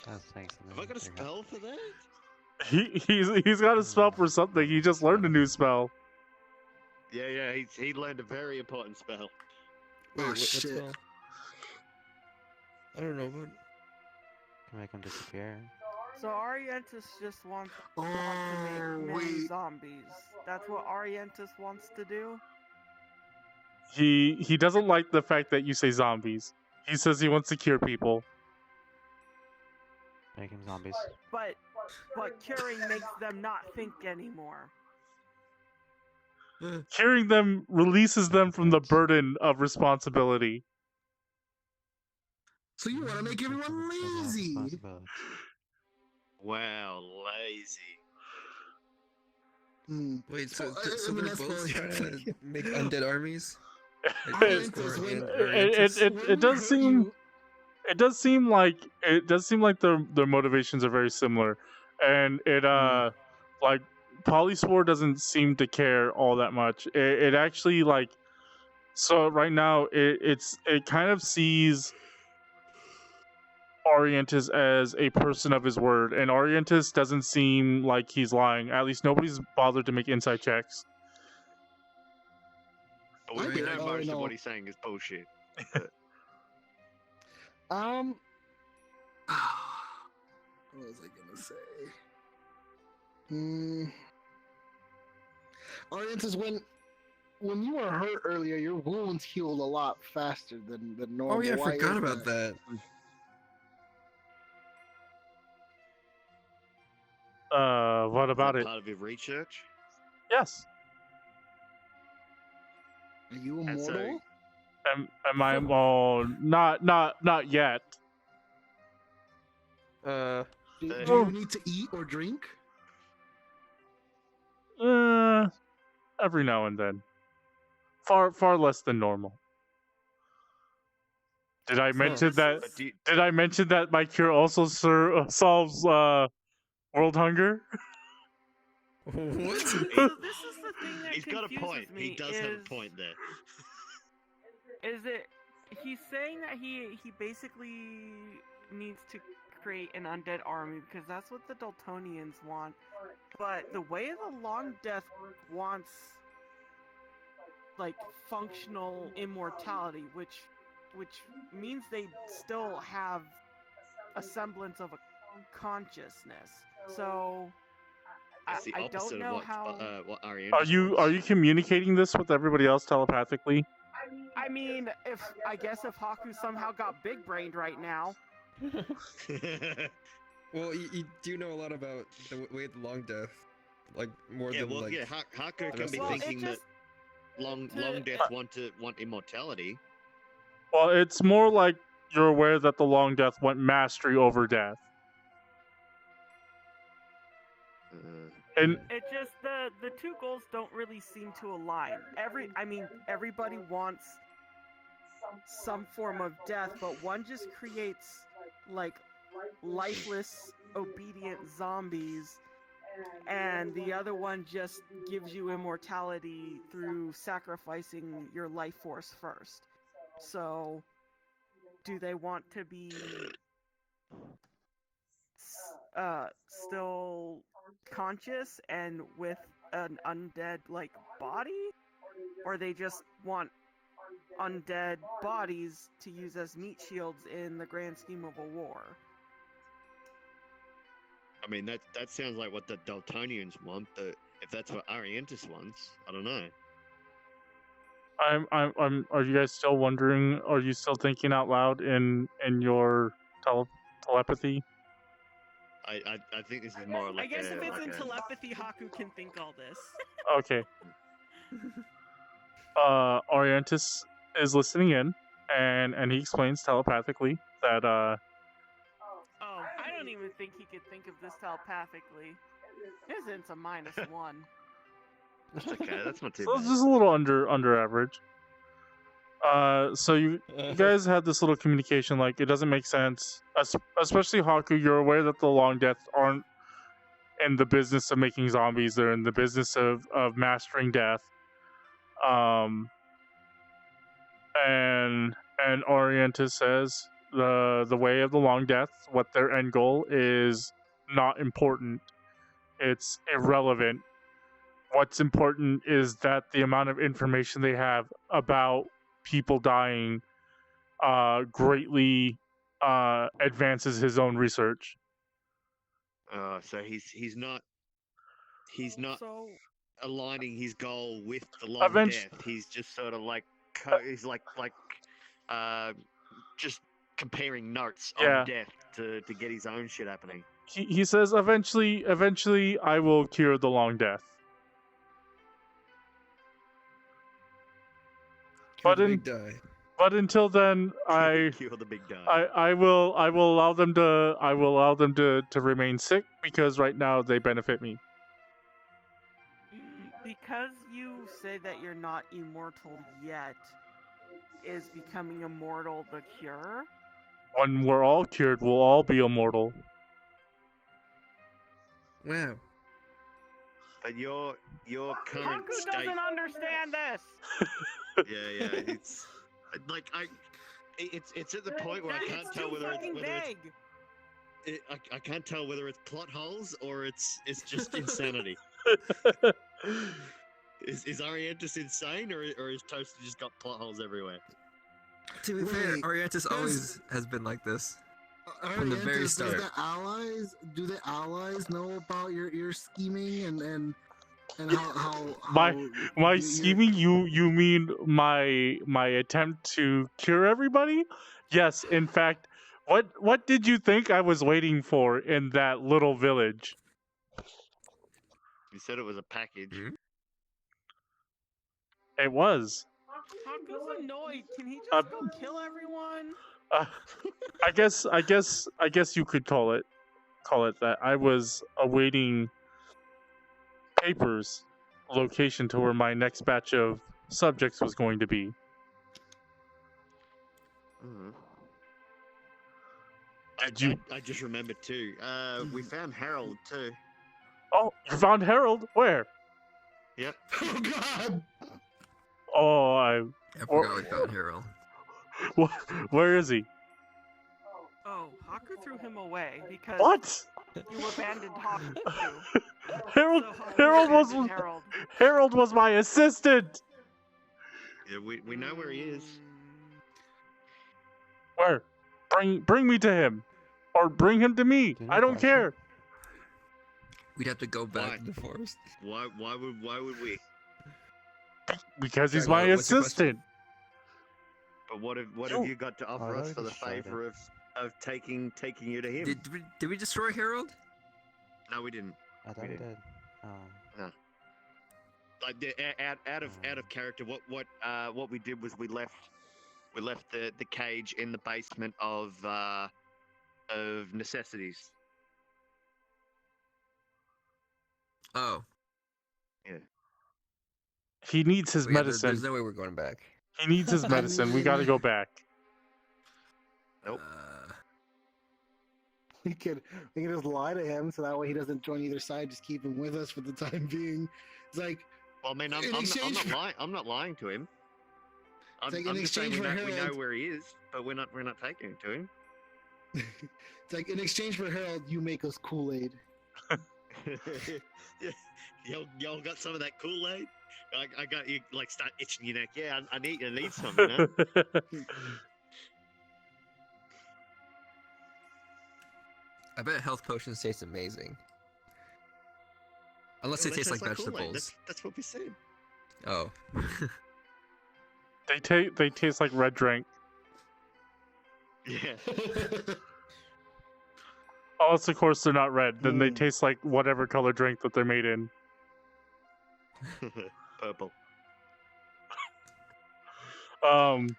Have I got a spell for that? He's got a spell for something. He just learned a new spell. Yeah, he learned a very important spell. Oh shit! spell? I don't know, but Can make him disappear. So Orientis just wants to Oh, make many wait. zombies. That's what Orientis wants to do? He doesn't like the fact that you say zombies. He says he wants to cure people. Make him zombies. But curing makes them not think anymore. Curing them releases them from the burden of responsibility. So you want to make everyone lazy? Wow, lazy. Hmm. wait, so, Well, I so mean, they're that's both probably- trying to make undead armies? Orientis, when- It does seem like their motivations are very similar, and it like Polyspore doesn't seem to care all that much. It actually so right now it kind of sees Orientis as a person of his word, and Orientis doesn't seem like he's lying. At least nobody's bothered to make inside checks. But we I know do. most Oh, of no. what he's saying is bullshit. What was I gonna say? Orientis, when you were hurt earlier, your wounds healed a lot faster than normal. Oh yeah, I Why forgot is about that. What about Is that it? part of your research? Yes. Are you And so- immortal? Am I? Oh, not yet. Do well- you need to eat or drink? Every now and then. Far less than normal. Did I mention that? But do you, Did I mention that my cure also solves world hunger? What? So this is the thing that he's got a confuses point. me. He does have a point there. Is it? He's saying that he basically needs to create an undead army because that's what the Dultonians want. But the way the Long Death wants, functional immortality, which means they still have a semblance of a consciousness. So It's the I opposite don't know of how. what Ariane Are you communicating this with everybody else telepathically? I mean, if Hakku somehow got big brained right now. Well, you do know a lot about the way the Long Death, more yeah, than well, yeah, Hakku can be Well, it thinking just- that long death want immortality. Well, it's more like you're aware that the Long Death want mastery over death. And It just the two goals don't really seem to align. Everybody wants some form of death, but one just creates lifeless, obedient zombies, and the other one just gives you immortality through sacrificing your life force first. So, do they want to be still conscious and with an undead body, or they just want undead bodies to use as meat shields in the grand scheme of a war? I mean, that sounds like what the Dultonians want, but if that's what Orientis wants, I don't know. Are you guys still wondering? Are you still thinking out loud in your telepathy? I think this is more like I guess if it's like in telepathy, Hakku can think all this. Okay. Orientis is listening in, and he explains telepathically that Oh, I don't even think he could think of this telepathically. Isn't a -1. That's okay. That's not too so it's bad. just a little under average. So you guys had this little communication, like it doesn't make sense, especially Hakku. You're aware that the Long Death aren't in the business of making zombies; they're in the business of mastering death. And Orientis says the way of the Long Death, what their end goal is, not important. It's irrelevant. What's important is that the amount of information they have about people dying greatly advances his own research. So he's not So, aligning his goal with the Long Death. He's just sort of like he's like just comparing notes on death to get his own shit happening. He says eventually I will cure the Long Death. But until then, Cure the big die. I will allow them to remain sick because right now they benefit me. because you say that you're not immortal yet, is becoming immortal the cure? When we're all cured, we'll all be immortal. Wow. But your current Hakku state. doesn't understand this. Yeah, it's like it's at the point where I can't tell whether I can't tell whether it's plot holes or it's just insanity. Is Orientis insane or is Toasty just got plot holes everywhere? To be fair, Orientis always has been like this. From the very start. Do the allies know about your scheming and how my scheming? You mean my attempt to cure everybody? Yes, in fact, what did you think I was waiting for in that little village? You said it was a package. Mm-hmm. It was. Hakku's annoyed. Can he just go kill everyone? I guess you could call it that. I was awaiting papers, location to where my next batch of subjects was going to be. Mm-hmm. Did you? I just remembered too. We found Harold too. Oh, you found Harold? Where? Yep. Oh God! Oh, I forgot we found Harold. Where is he? Oh, Hakku threw him away because What? you abandoned Hakku. Harold was my assistant. Yeah, we know where he is. Where? Bring me to him, or bring him to me. I don't care. We'd have to go back to the forest. Why would we? Because he's my assistant. But what have you got to offer us for the favor of taking you to him? Did we destroy Harold? No, we didn't. I thought we did. No. Like out of character, what we did was we left the cage in the basement of necessities. Oh. Yeah. He needs his medicine. There's no way we're going back. He needs his medicine. We gotta go back. Nope. We can just lie to him so that way he doesn't join either side. Just keep him with us for the time being. It's like. Well, I mean, I'm not lying to him. I'm just saying we know where he is, but we're not taking it to him. It's like in exchange for Harold, you make us Kool-Aid. Y'all got some of that Kool-Aid? I got you like start itching your neck. Yeah, I need some. You know? I bet health potions taste amazing. Unless Well, they taste like Kool-Aid. vegetables. That's what we said. Oh. They taste like red drink. Yeah. Unless, of course, they're not red. Then they Mm. taste like whatever color drink that they're made in. Purple. Mm.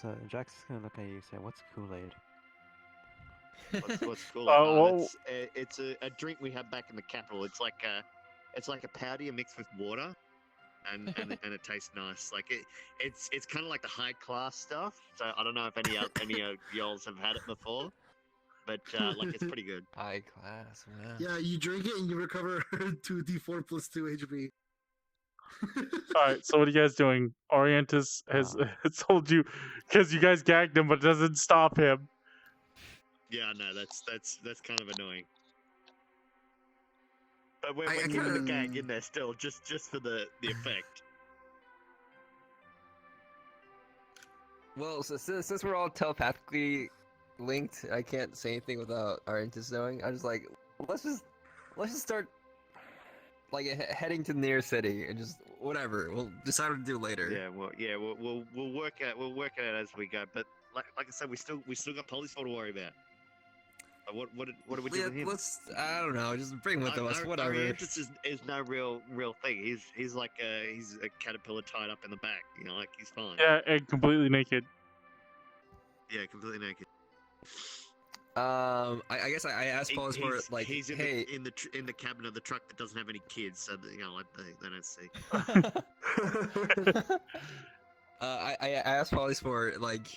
So Jax is gonna look at you and say, "What's Kool-Aid?" What's cool? well- It's a drink we have back in the capital. It's like a powder you mix with water, and it tastes nice. Like it's kind of like the high class stuff. So I don't know if any of y'all have had it before, but like it's pretty good. High class, wow. Yeah, you drink it and you recover 2d4 plus 2 HP. Alright, so what are you guys doing? Orientis has told you, because you guys gagged him, but it doesn't stop him. Yeah, no, that's kind of annoying. But we're I keeping the kinda- gag in there still, just for the effect. Well, so since we're all telepathically linked, I can't say anything without Orientis knowing. I'm just like, let's just start like heading to the near city and just whatever. We'll decide what to do later. Yeah, we'll work it out as we go. But like I said, we still got Poly's to worry about. What do we do with him? I don't know. Just bring with us. Whatever. Orientis is no real thing. He's like he's a caterpillar tied up in the back. You know, like he's fine. Yeah, and completely naked. Yeah, completely naked. I guess I asked Paul's for like, he's in hey. in the cabin of the truck that doesn't have any kids, so that, you know, like they don't see. I asked Polly's for like,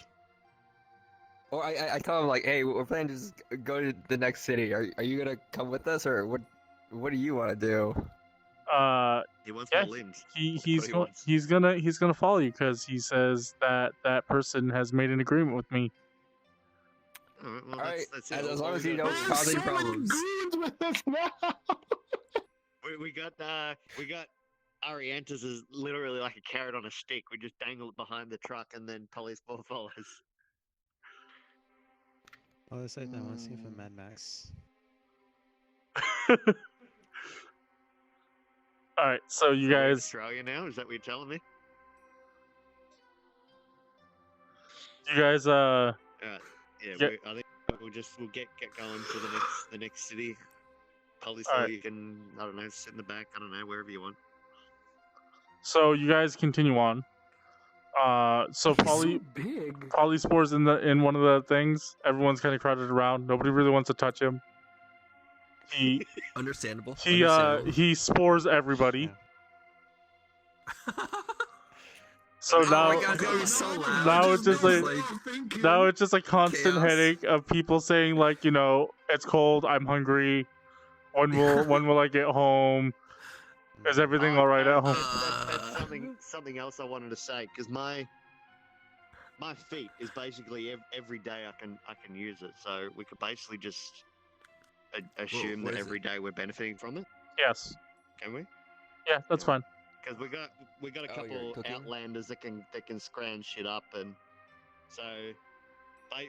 or I tell him like, hey, we're planning to just go to the next city. Are you gonna come with us, or what do you want to do? He wants Yeah, my limbs. he's what he he's gonna follow you because he says that person has made an agreement with me. Alright, well, Alright, that's it. as All long we as you gotta don't do- cause any so many problems. goons with us now! We got Ariantis is literally like a carrot on a stick. We just dangle it behind the truck, and then police ball follows. Oh, that's like that one scene from Mad Max. Alright, so you So we're in guys Australia now? Is that what you're telling me? you guys Yeah, Yeah. I think we'll get going to the next city. Police, Alright. you can, I don't know, sit in the back. I don't know, wherever you want. so you guys continue on. So Big. Polyspor's in one of the things. Everyone's kind of crowded around. Nobody really wants to touch him. He Understandable. he spores everybody. Yeah. So Oh now my God, that was so loud. now it's just like Thank you. now it's just a constant Chaos. headache of people saying like, you know, it's cold, I'm hungry. When will I get home? Is everything all right at home? That's something else I wanted to say, because my feat is basically every day I can use it, so we could basically just assume what that is every day we're benefiting from it. Yes. Can we? Yeah, that's fine. Because we got a Oh, you're couple cooking? outlanders that can scrounge shit up, and so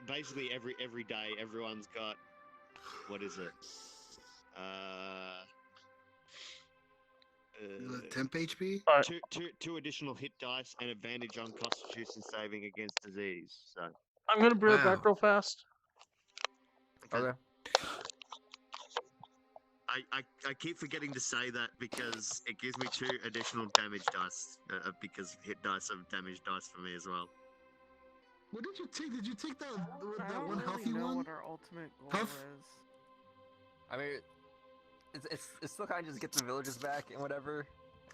basically every day everyone's got, what is it? Temp HP? All right. Two additional hit dice and advantage on Constitution saving against disease. So I'm gonna be right Wow. back real fast. Okay. I keep forgetting to say that because it gives me 2 additional damage dice because hit dice are damage dice for me as well. What did you take? Did you take that I that don't one really healthy know one? what our ultimate goal Huff? is. I mean, it's still kind of just get the villagers back and whatever,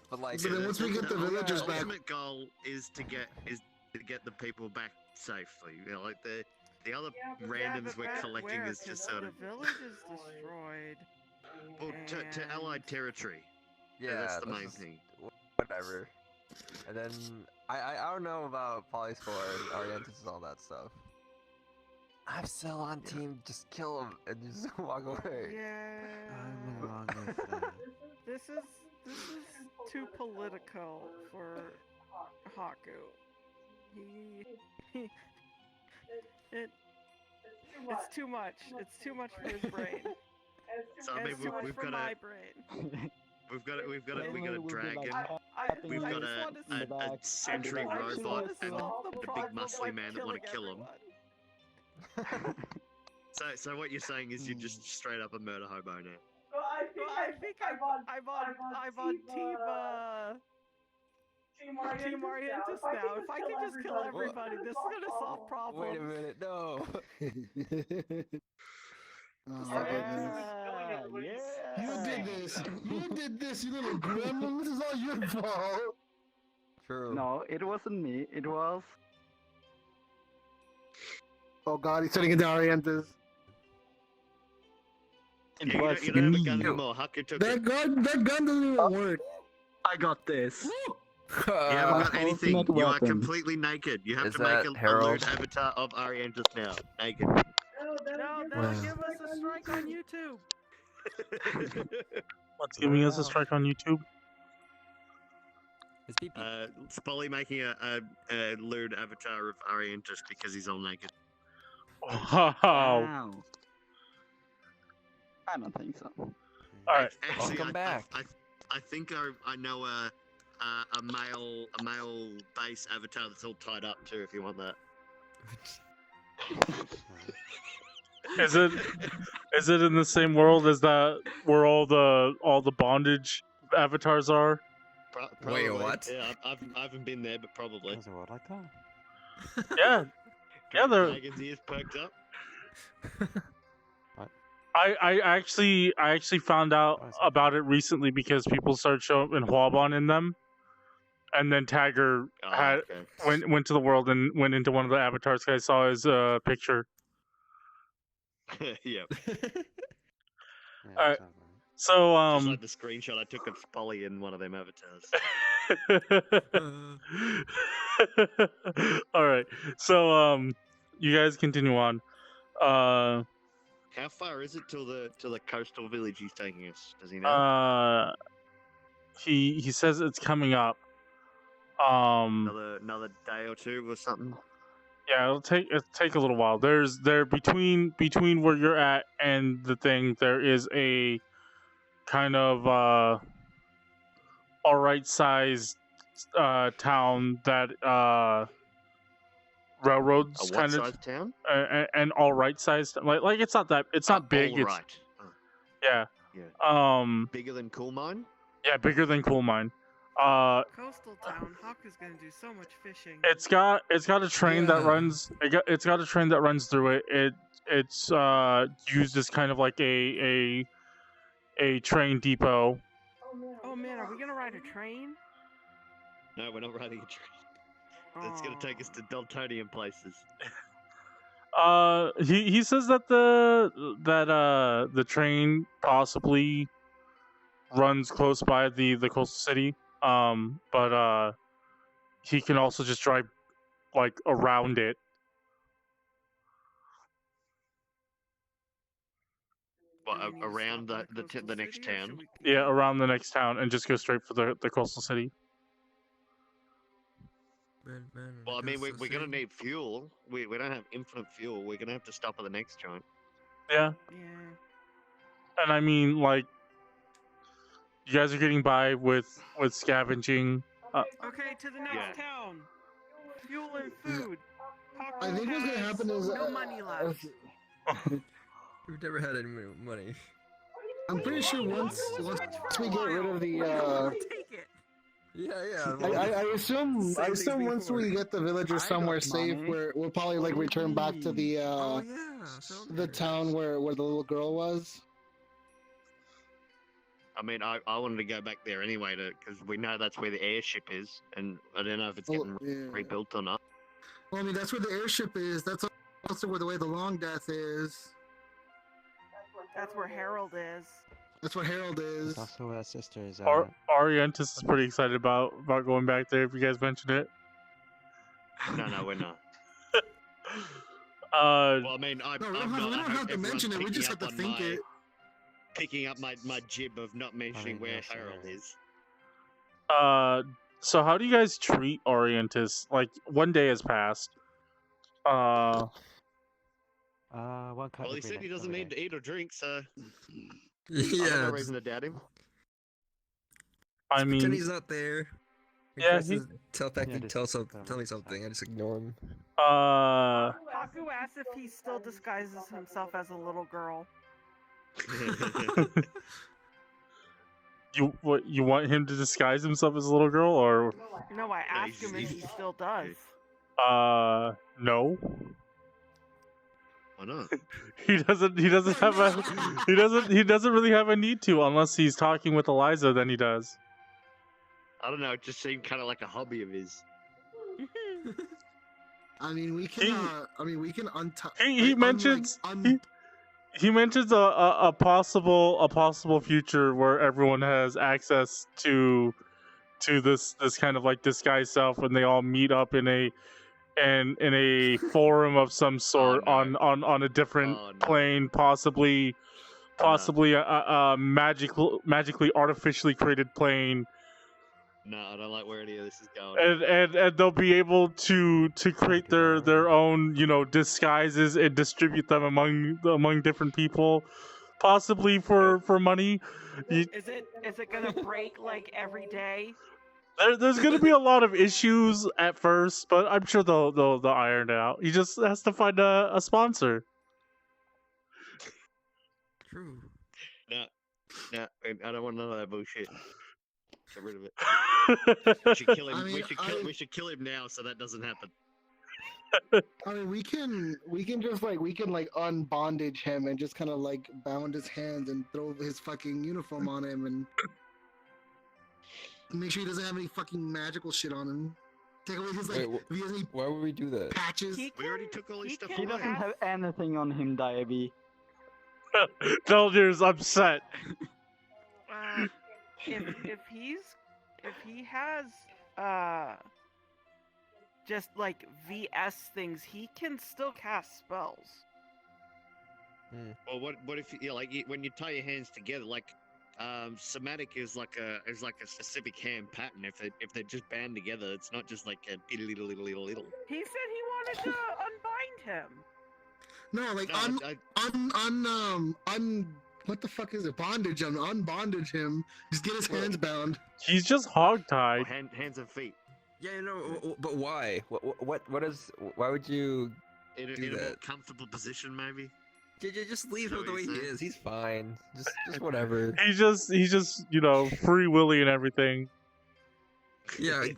but like. But then once we get the villagers back- ultimate goal is to get the people back safely. You know, like the other randoms but we're back collecting where? is just 'Cause sort of the village is destroyed. well, to allied territory. Yeah, that's the main just- thing. Whatever. And then I don't know about Polyspore and Orientis and all that stuff. I'm still on team. Just kill him and just walk away. Yeah. I'm along with that. This is too political for Hakku. He it It's too much. It's too much for his brain. So I And mean, it's too much we've for got my a brain. we've got a Mainly will be dragon. like, We've I got just a, want to in the a back, sentry I just robot to and solve the a big problem muscly by man that want to killing kill him. everyone. So what you're saying is you're just straight up a murder hobo now. Well, I think I'm on Team Orientis now. If I can just kill everybody, this is gonna solve problems. Wait a minute, no. Oh, yeah, you did this. You did this, you little gremlin. This is all your fault. True. No, it wasn't me. It was. Oh God, he's turning into Orientis. It Yeah, was you don't have a me. gun anymore. Hakku took That it. gun doesn't even work. I got this. You haven't got anything. ultimate You are weapon. completely naked. You have Is to make that a Harold? lewd avatar of Ariantis now. Naked. No, that'll give us a strike on YouTube. What's giving us a strike on YouTube? It's pee-pee. Spoly making a lewd avatar of Ariantis because he's all naked. Wow. Wow. I don't think so. Alright. Actually, Welcome back. I think I know a male base avatar that's all tied up too. If you want that. Is it in the same world as that where all the bondage avatars are? Wait, Probably. what? Yeah, I haven't been there, but probably. There's a world like that. Yeah. Yeah, they're. Dragon's ears perked up. I actually found out about it recently because people started showing in Huabon in them, and then Tagger Oh, okay. went to the world and went into one of the avatars. I saw his picture. Yep. Yeah, Alright. sounds right. So Just like the screenshot I took of Spoly in one of them avatars. All right. So you guys continue on. How far is it till the coastal village he's taking us? Does he know? He says it's coming up. Another day or two or something. Yeah, it'll take a little while. There between where you're at and the thing, there is a kind of alright sized town that railroads A what kind of size town? an alright sized like it's not big. It's Right. yeah. Yeah. Bigger than Coal Mine? Yeah, bigger than Coal Mine. Coastal town. Hakku's gonna do so much fishing. It's got a train that Yeah. runs. It's got a train that runs through it. It's used as kind of like a train depot. Oh man, are we gonna ride a train? No, we're not riding a train. It's gonna take us to Dultonian places. He says that the train possibly runs close by the coastal city. But he can also just drive like around it. Well, Do we need to around stop the at a the next coastal city, or town. should we Yeah, continue? around the next town and just go straight for the coastal city. Well, I mean, we're gonna need fuel. We don't have infinite fuel. We're gonna have to stop at the next joint. Yeah, Yeah. and I mean like you guys are getting by with scavenging. Okay, to the next Yeah. town. Fuel and food. I think what's gonna happen is no money left. We've never had any money. I'm pretty sure once we get rid of the Take it. Yeah. I assume Same thing once before. we get the villagers I somewhere got safe, money. we'll probably like return back to the Oh yeah. So the town where the little girl was. I mean, I wanted to go back there anyway because we know that's where the airship is, and I don't know if it's getting Yeah. rebuilt or not. Well, I mean, that's where the airship is. That's also where the way the Long Death is. That's where Harold is. That's what Harold is. It's also where our sister is at. Orientis is pretty excited about going back there. If you guys mentioned it. No, we're not. Uh, Well, I mean, No, we don't have to mention it. We just have to think it. Picking up my jib of not mentioning where yes, Harold yeah. is. so how do you guys treat Orientis? Like, one day has passed. One cut. Well, he said he doesn't need to eat or drink, so I have Yeah. no reason to doubt him. I Pretend mean, he's not there. Yeah, Tell me something. I just ignore him. Hakku asks if he still disguises himself as a little girl. you want him to disguise himself as a little girl, or No, I asked him if he still does. no. Why not? He doesn't have a he doesn't really have a need to unless he's talking with Eliza. Then he does. I don't know. It just seemed kind of like a hobby of his. I mean, we can. We can He mentions he mentions a possible future where everyone has access to this kind of like disguised self, and they all meet up in a forum of some sort on a different plane, possibly a magically artificially created plane. No, I don't like where any of this is going. And they'll be able to create their own, disguises and distribute them among different people, possibly for money. Is it gonna break like every day? There's gonna be a lot of issues at first, but I'm sure they'll iron it out. He just has to find a sponsor. True. No, I don't want none of that bullshit. Get rid of it. We should kill him. We should kill him now, so that doesn't happen. I mean, we can just unbondage him and just kind of like bound his hands and throw his fucking uniform on him and make sure he doesn't have any fucking magical shit on him. Take away his if he has any Why would we do that? patches. We already took all his stuff He away. doesn't have anything on him, Dyabie. Thelnier's upset. If he has just like VS things, he can still cast spells. Well, what if when you tie your hands together, somatic is like a specific hand pattern. If they're just bound together, it's not just like a little. He said he wanted to unbind him. No, what the fuck is it? Bondage him, unbondage him. Just get his hands bound. He's just hogtied. Hands and feet. Yeah, no, but why? Why would you In do a more that? comfortable position, maybe. Just leave So him the way he he's, is. He's fine. Just whatever. He's just free willy and everything. Yeah, like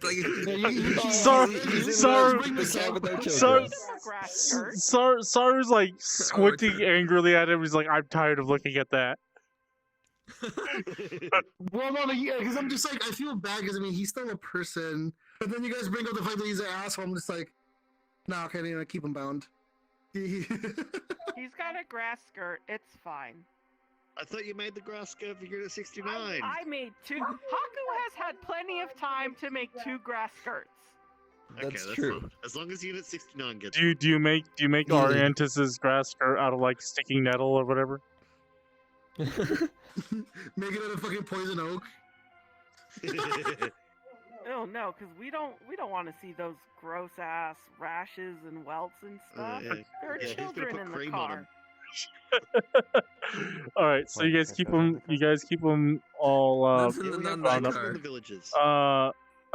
Saru's like squinting angrily at him. He's like, I'm tired of looking at that. Well, no, because I'm just like, I feel bad because he's still a person. But then you guys bring up the fact that he's an asshole. I'm just like, nah, okay, I'm gonna keep him bound. He's got a grass skirt. It's fine. I thought you made the grass skirt for Unit 69. I made 2. Hakku has had plenty of time to make 2 grass skirts. That's true. Fine. As long as Unit 69 gets. Do you make Ariantis's grass skirt out of like sticking nettle or whatever? Make it out of fucking poison oak. Oh no, because we don't want to see those gross ass rashes and welts and stuff. There are children in the car. All right, so you guys keep them. You guys keep them all. Round up in the villages. A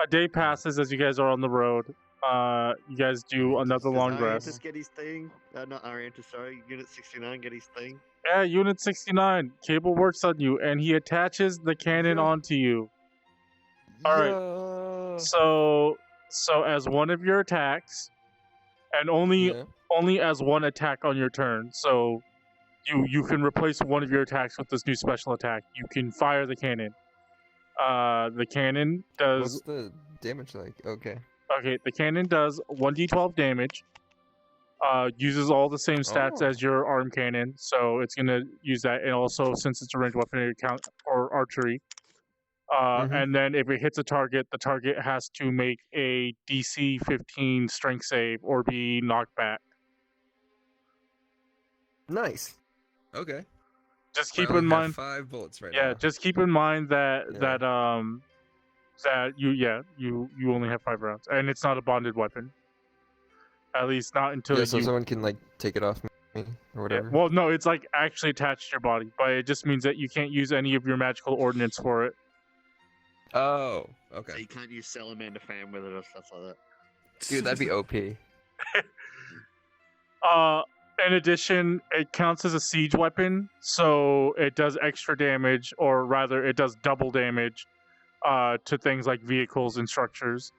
day passes as you guys are on the road. You guys do another long rest. Ariantis get his thing? Not Ariantis, sorry. Unit 69 get his thing? Yeah, Unit 69. Cable works on you, and he attaches the cannon onto you. All right. So as one of your attacks, and only as one attack on your turn. So you can replace one of your attacks with this new special attack. You can fire the cannon. The cannon does. What's the damage like? Okay. Okay, the cannon does 1d12 damage. Uses all the same stats as your arm cannon, so it's gonna use that. And also, since it's a ranged weapon, it counts for archery. And then if it hits a target, the target has to make a DC 15 strength save or be knocked back. Nice. Okay. Just keep in mind. 5 bullets right now. Yeah, just keep in mind that you only have 5 rounds, and it's not a bonded weapon. At least not until so someone can like take it off me. or Yeah, whatever. well, no, it's like actually attached to your body, but it just means that you can't use any of your magical ordnance for it. Oh, So okay. you can't use Salamander Fan with it or stuff like that. Dude, that'd be OP. In addition, it counts as a siege weapon, so it does extra damage, or rather, it does double damage to things like vehicles and structures.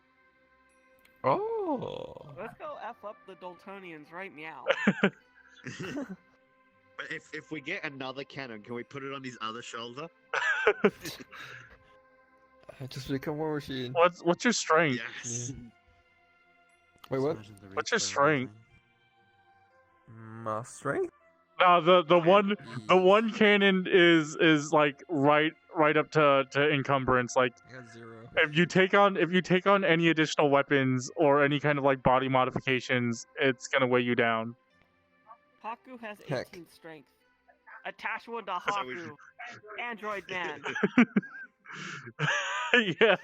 Oh. Let's go F up the Dultonians right now. But if we get another cannon, can we put it on his other shoulder? Just become War Machine. What's your strength? Yes. Wait, what? What's your strength? My strength? No, the one cannon is like right up to encumbrance. Like I got 0. if you take on any additional weapons or any kind of like body modifications, it's gonna weigh you down. Hakku has 18 Heck. strength. Attach one to So we Hakku. Android man. Yeah,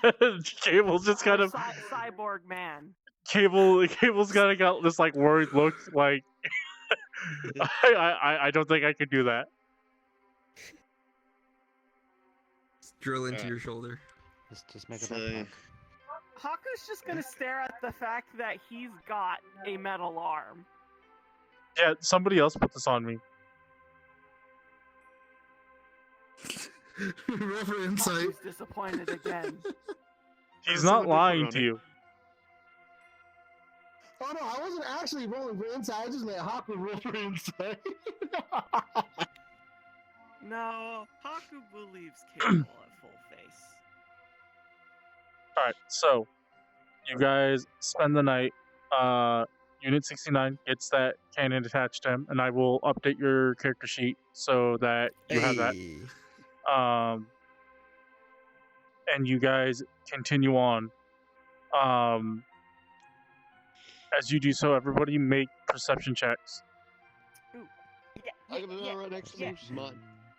Cable's just kind of Cyborg man. Cable's kind of got this like worried look. Like I don't think I could do that. Drill into your shoulder. Just make a So- backpack. Haku's just gonna stare at the fact that he's got a metal arm. Yeah, somebody else put this on me. Roll for insight. Haku's disappointed again. He's Someone not did put it lying on to it. you. Oh no, I wasn't actually rolling for insight. I just let Hakku roll for insight. No, Hakku believes Cable at full face. All right, so you guys spend the night. Unit 69 gets that cannon attached to him, and I will update your character sheet so that you have that. Hey. And you guys continue on. As you do so, everybody make perception checks. I got an alright exclamation mark.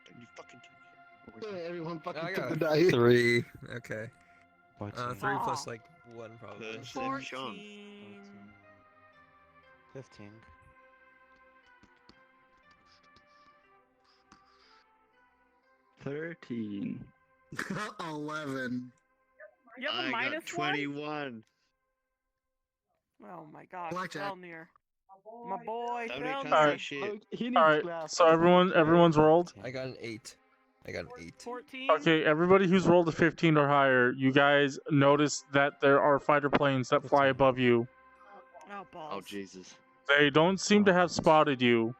Don't you fucking Everyone fucking I took the got die. 3. Okay. 14, 3 plus Aw. like 1 probably. 14. 15. 13. 11. You have a I minus got 21. one? Oh my god, Blackjack. Thelnier. My boy, Thelnier can't Thelnier. say shit. He needs All right, glasses. so everyone's rolled. I got an 8. I got an 8. 14. Okay, everybody who's rolled a 15 or higher, you guys notice that there are fighter planes that fly 15. above you. Oh, balls. Oh Jesus. They don't seem to have spotted you,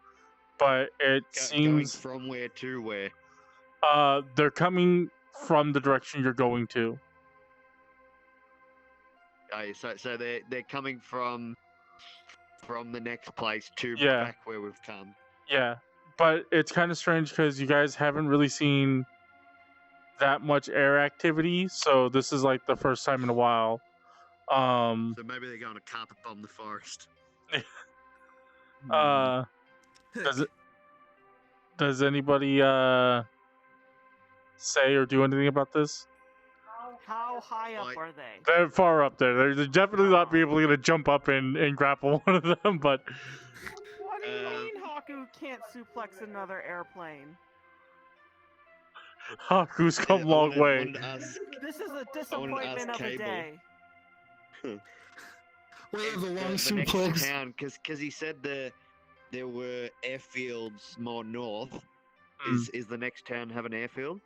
but it Going seems from where to where? they're coming from the direction you're going to. Oh, so they're coming from the next place to Yeah. back where we've come. Yeah, but it's kind of strange because you guys haven't really seen that much air activity, so this is like the first time in a while. So maybe they're going to carpet bomb the forest. Does anybody say or do anything about this? How high up Like- are they? They're far up there. They're definitely not be able to jump up and grapple one of them, but What do you Uh, mean Haku can't suplex another airplane? Haku's come a Yeah, long way. wanted to ask, This is a disappointment of a Cable. day. We have a long the next suplex. town, because he said there were airfields more north. Hmm. Is the next town have an airfield?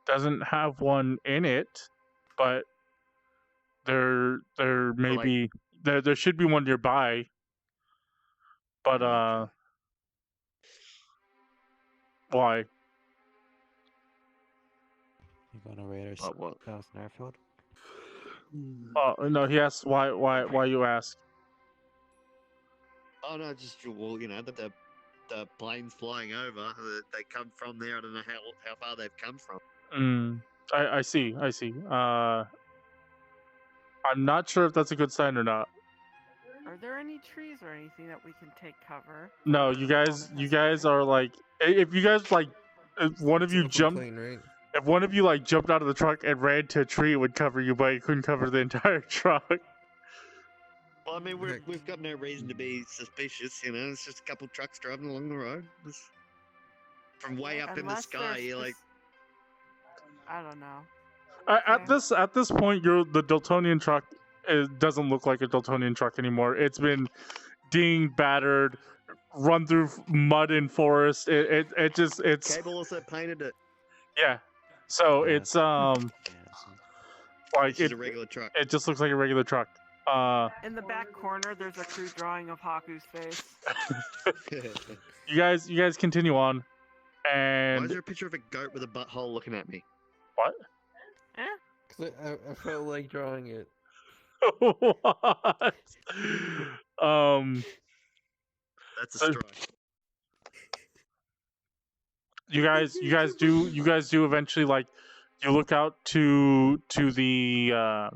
Doesn't have one in it, but there may like- be there should be one nearby. But why? You gonna raid But what? our South Airfield? Oh no, he asked why you ask. Oh no, just well, the planes flying over. They come from there. I don't know how far they've come from. I see. I'm not sure if that's a good sign or not. Are there any trees or anything that we can take cover? No, you guys are like, if you guys like, if one of you jumped, Plane, right? if one of you like jumped out of the truck and ran to a tree, it would cover you, but it couldn't cover the entire truck. Well, mean, we've got no reason to be suspicious, you know. It's just a couple trucks driving along the road. From way up in the sky, you're like... I don't know. At this point, the Dultonian truck doesn't look like a Dultonian truck anymore. It's been dinged, battered, run through mud and forest. It's Cable also painted it. yeah. So Yeah, it's like It's just a regular truck. it just looks like a regular truck. In the back corner, there's a crude drawing of Hakku's face. You guys continue on, Why and is there a picture of a goat with a butthole looking at me? what? Eh? Cause I felt like drawing it. What? That's a So- strike. You guys do eventually, like, you look out to the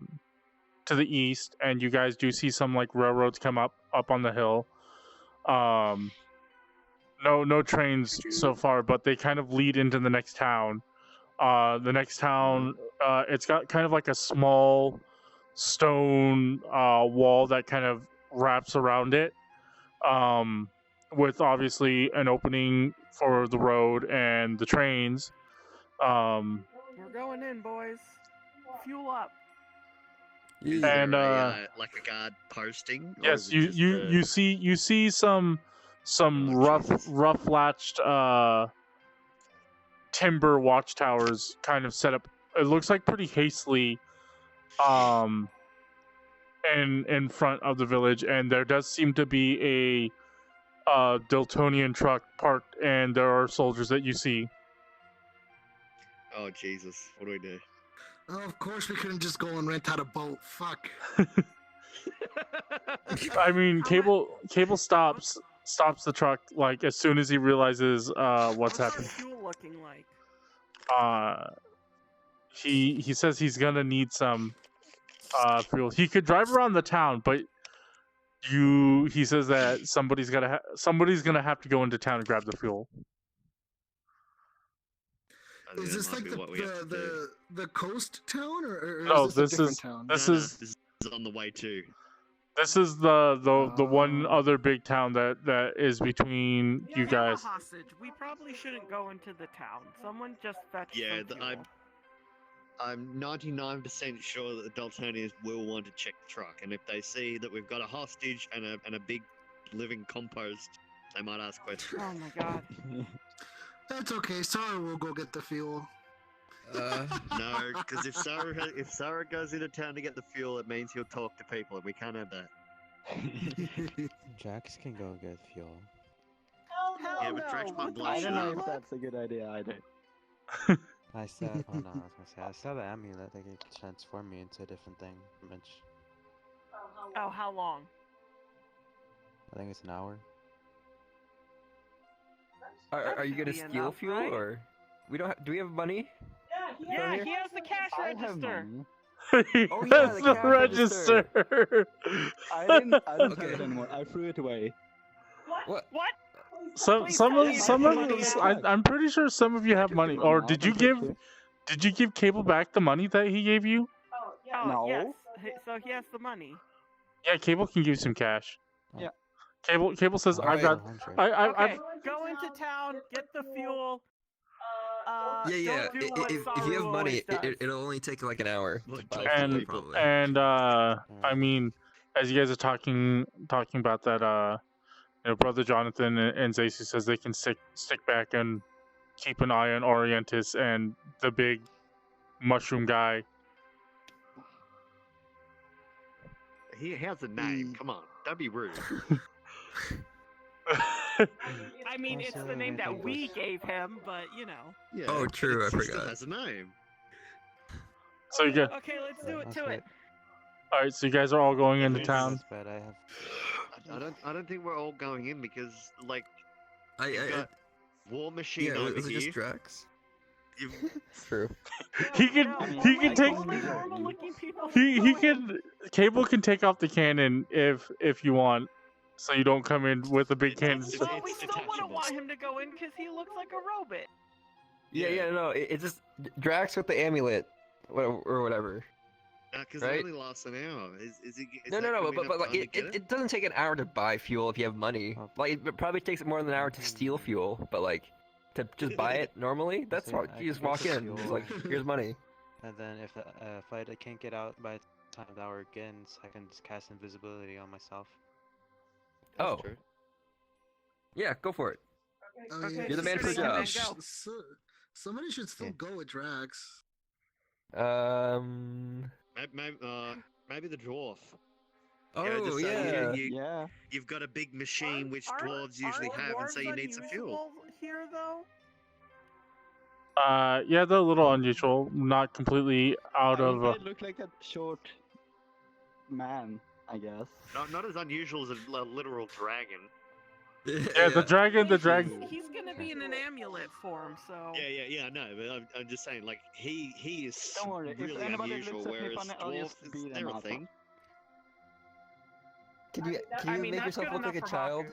east, and you guys do see some like railroads come up on the hill. No trains so far, but they kind of lead into the next town. The next town, it's got kind of like a small stone wall that kind of wraps around it, with obviously an opening for the road and the trains. We're going in, boys. Fuel up. Is And, there like a guard posting? or Yes, is it just, you see some Oh, Jesus. rough latched timber watchtowers kind of set up. It looks like pretty hastily in front of the village, and there does seem to be a Dultonian truck parked, and there are soldiers that you see. Oh Jesus! What do we do? Oh, of course we couldn't just go and rent out a boat. Fuck. I mean, Cable stops the truck like as soon as he realizes what's What's our happening. fuel looking like? He says he's gonna need some fuel. He could drive around the town, but he says that somebody's gonna have to go into town and grab the fuel. I think Is that this might like be what we have to do. the coast town or No, is this a different this town? this No, is this is on the way too. this is the one Oh. other big town that is between you We have guys. a hostage. We probably shouldn't go into the town. Someone just fetch Yeah, some fuel. I'm 99% sure that the Dultonians will want to check the truck, and if they see that we've got a hostage and a big living compost, they might ask questions. Oh my god. That's okay. Saru will go get the fuel. No, because if Saru goes into town to get the fuel, it means he'll talk to people, and we can't have that. Jax can go get fuel. Hell Yeah, but Drax no, might what the blow I shit don't know up. if that's a good idea either. I saw. Oh no, I was gonna say I saw the amulet that could transform me into a different thing. Which Oh, how long? I think it's an hour. Are you gonna Be steal enough, fuel right? or we don't? Do we have money? Yeah, here? he has the cash I have register. money. He Oh, yeah, has the the cash register. I don't Okay. have it anymore. I threw it away. What? What? Some Please some tell of me some you of have money us- now. I'm pretty sure some of you have money. Or No, did you I'm pretty give sure. did you give Cable back the money that he gave you? Oh, No. yes. So he has the money. Yeah, Cable can give you some cash. Yeah. Cable says I've got 100. Okay, go into town, get the fuel. Yeah. Don't do what If you Saru have money, always does. it'll only take like an hour. to Like, buy talk to fuel, and probably. and I mean, as you guys are talking about that, Brother Jonathan and Zacy says they can stick back and keep an eye on Orientis and the big mushroom guy. He has a name. Come on, don't be rude. I mean, it's the name that we gave him, but you know. Yeah. Oh, true, I He still forgot. has a name. So you get Okay, let's do it That's to right. it. all right. So you guys are all going into Yes. town. That's bad. I have. I don't think we're all going in because like I you've got War Machine yeah. over Was it here. just Drax? You've- True. He can No, he can like, take only normal-looking people he go in. can Cable can take off the cannon if you want, so you don't come in with a big cannon. It's- Well, we still wouldn't detachable. want him to go in because he looks like a robot. Yeah. No. It's just Drax with the amulet, or whatever. Because Right? it only lasts an hour. Is No, that gonna be but enough like time to get it doesn't take an hour to buy fuel if you have money. Oh. Like it probably takes more than an hour to steal fuel, but like to just buy it normally, that's So, all. I You just can walk get in, the it's fuel. like here's money. And then if I can't get out by the time the hour begins, I can just cast invisibility on myself. That's Oh. true. Yeah, go for it. Okay, You're the man for the then job. go. Somebody should still Yeah. go with Drax. Maybe the dwarf. Oh just say yeah. Yeah. You've got a big machine which Aren't- dwarves usually aren't have, and so dwarves you need some fuel. unusual here, though. Yeah, they're a little unusual. Not completely out I mean, of. they look like a short man, I guess. Not as unusual as a literal dragon. Yeah, the dragon. The dragon. He's gonna be in an amulet form, so. Yeah. I know, but I'm just saying, like he is Don't worry, if really anybody unusual, looks at me whereas funny, I'll dwarf just is beat they're them a up. thing. Can you I mean, make that's yourself good look like a enough for child?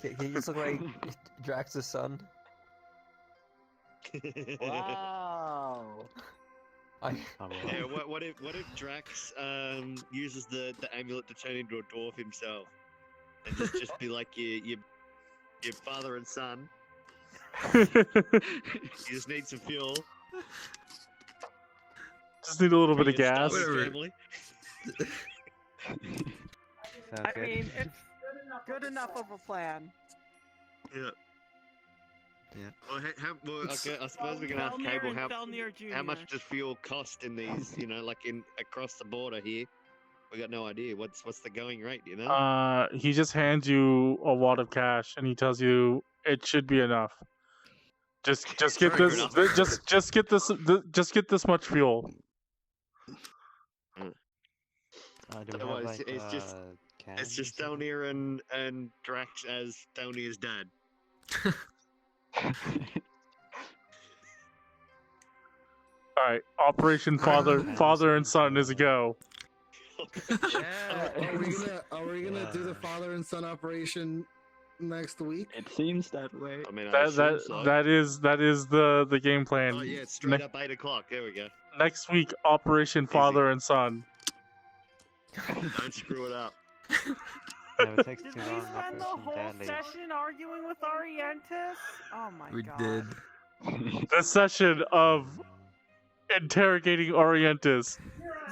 Hakku. Can you just look like Drax's son? Wow. I Yeah, what if Drax uses the amulet to turn into a dwarf himself, and just be like your father and son. You just need some fuel. Just need a little bit of for your gas. starving Whatever. family. Sounds I good. mean, it's good enough of a plan. Yeah. Yeah. Well, okay, I suppose we can ask Thelnier Cable and how Thelnier Jr. much does fuel cost in these? Like in across the border here. We got no idea. What's the going rate? You know. He just hands you a wad of cash and he tells you it should be enough. Just get Fair this. enough. Just get this. Just get this much fuel. Do we So have, what, it's just- cans It's or just something? Thelnier and Drax as Thelnier's dad. All right, Operation Father and Son is a go. Are we gonna do the father and son operation next week? It seems that way. I mean, I That assume so. that is the game plan. Oh yeah, it's straight up 8 o'clock. There we go. Next week, Operation Father and Son. Don't screw it up. No, it takes Did too we long. spend the Operation whole Dad Leave. session arguing with Orientis? Oh my we god. did. The session of interrogating Orientis.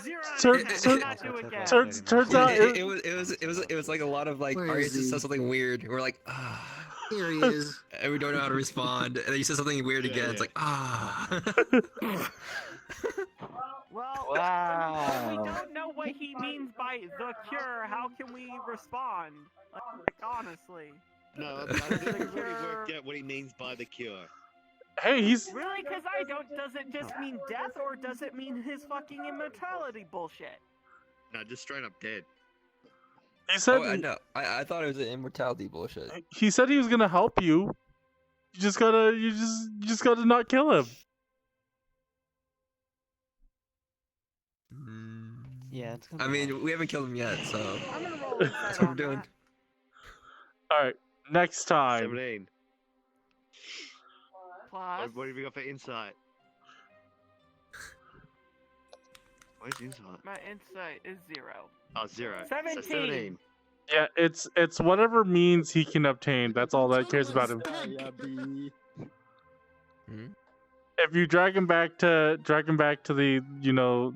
Zero out Tur- of 10. tur- Do not do again. Turns out It was like a lot of like Where Arya is just he? said something weird. And we're like, ah. Here he is. And we don't know how to respond. And then you said something weird Yeah, again. It's yeah. like, ah. Well, Wow. when we don't know what he means by the cure, how can we respond? Like, honestly. No, I think we've already worked out what he means by the cure. hey, he's Really? Because I don't. Does it just mean death, or does it mean his fucking immortality bullshit? No, just straight up dead. he said Oh, I know. I thought it was an immortality bullshit. he said he was gonna help you. You just gotta not kill him. Yeah, it's gonna I be mean, hard. we haven't killed him yet, so I'm gonna roll that's insight what we're on doing. that. All right, next time. 17. Plus. What have you got for insight? Where's insight? My insight is 0. Oh, 0. 17. So 17. Yeah, it's whatever means he can obtain. That's all that cares about him. Dyabie. If you drag him back to the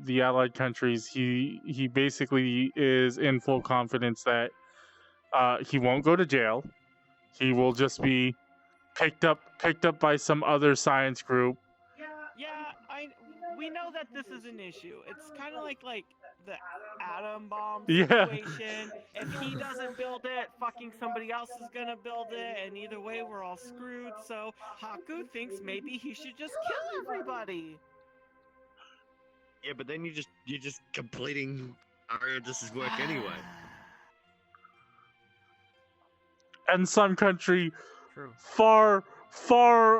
the allied countries, he basically is in full confidence that he won't go to jail. He will just be picked up by some other science group. Yeah, we know that this is an issue. It's kind of like the atom bomb Yeah. situation. If he doesn't build it, fucking somebody else is gonna build it, and either way, we're all screwed. So Hakku thinks maybe he should just kill everybody. Yeah, but then you're just completing Ariadis' work anyway. And some country True. far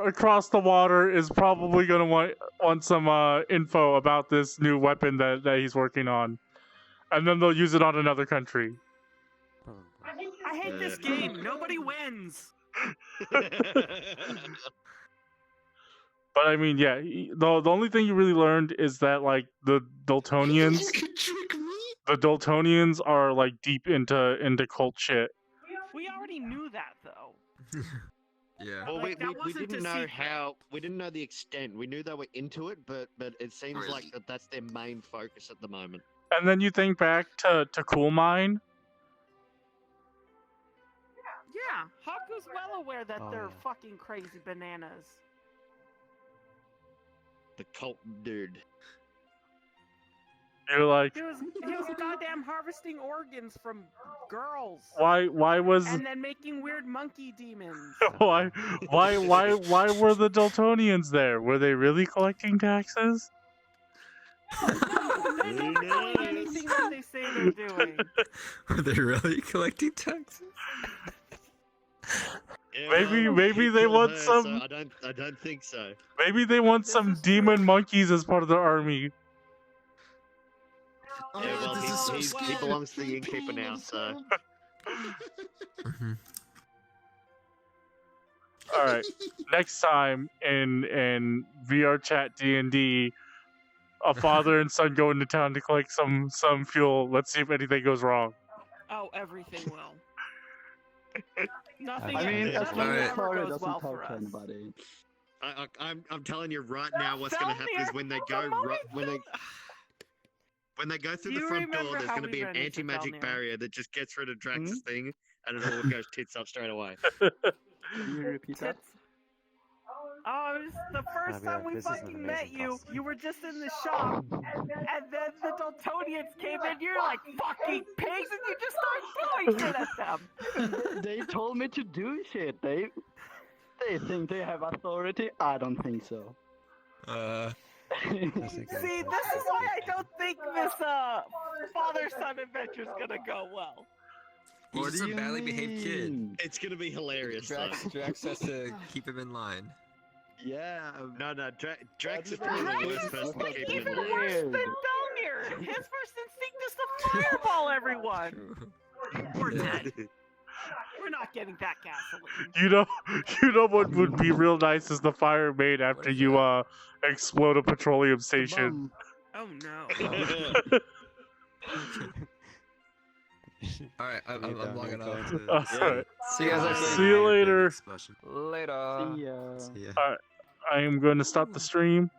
across the water is probably gonna want some info about this new weapon that he's working on, and then they'll use it on another country. Probably. I hate this game. Nobody wins. But But I mean, yeah, the only thing you really learned is that like the Dultonians, You could trick me? the Dultonians are like deep into cult shit. We already knew that though. Yeah. Well, Like, that we wasn't didn't a know secret. how. We didn't know the extent. We knew they were into it, but it seems like that's their main focus at the moment. And then you think back to Cool Mine. Yeah, Hakku's well aware that Oh, they're yeah. fucking crazy bananas. The cult dude. You're like, He was goddamn harvesting organs from girls. why was And then making weird monkey demons. why were the Dultonians there? Were they really collecting taxes? They're never doing anything that they say they're doing. Were they really collecting taxes? Yeah, Maybe- well, maybe he they killed want her, some- So I don't think so. Maybe they want This some is true. demon monkeys as part of their army. Oh, Yeah, well, this he- is so he scary. belongs to the innkeeper now, so. Mhm. All right. Next time in VRChat D&D, a father and son go into town to collect some fuel. Let's see if anything goes wrong. Oh, everything will. Nothing, I mean, as nothing long as Alright. ever Saru goes doesn't well talk for to us. anybody. I'm telling you right now, what's gonna happen is when they go when they go through Do the you front door, remember there's how gonna we be an ran into anti-magic Thelnier? barrier that just gets rid of Drax's thing, and it all goes tits up straight away. Can you repeat that? Tits. Oh, it was the first be time like, we "This is an fucking met amazing you. costume." You were just in the shop, and then the Dultonians came in. You're like fucking pigs, and you just started throwing shit at them. They told me to do shit. They think they have authority. I don't think so. See, this is why I don't think this father-son adventure's gonna go well. He's What just do a you badly behaved kid. mean? It's gonna be hilarious. Drax has to keep him in line. Yeah. No, Drax is Drax probably the Drax worst is person to like keep him even in line. worse Weird. than Thelnier. His first instinct is to fireball everyone. We're dead. We're not getting that gasoline. You know what would be real nice is the fire made after you explode a petroleum station. Oh no. Alright, I'm logging off. Alright. See you guys next See you later. Later. See ya. See ya. I am going to stop the stream.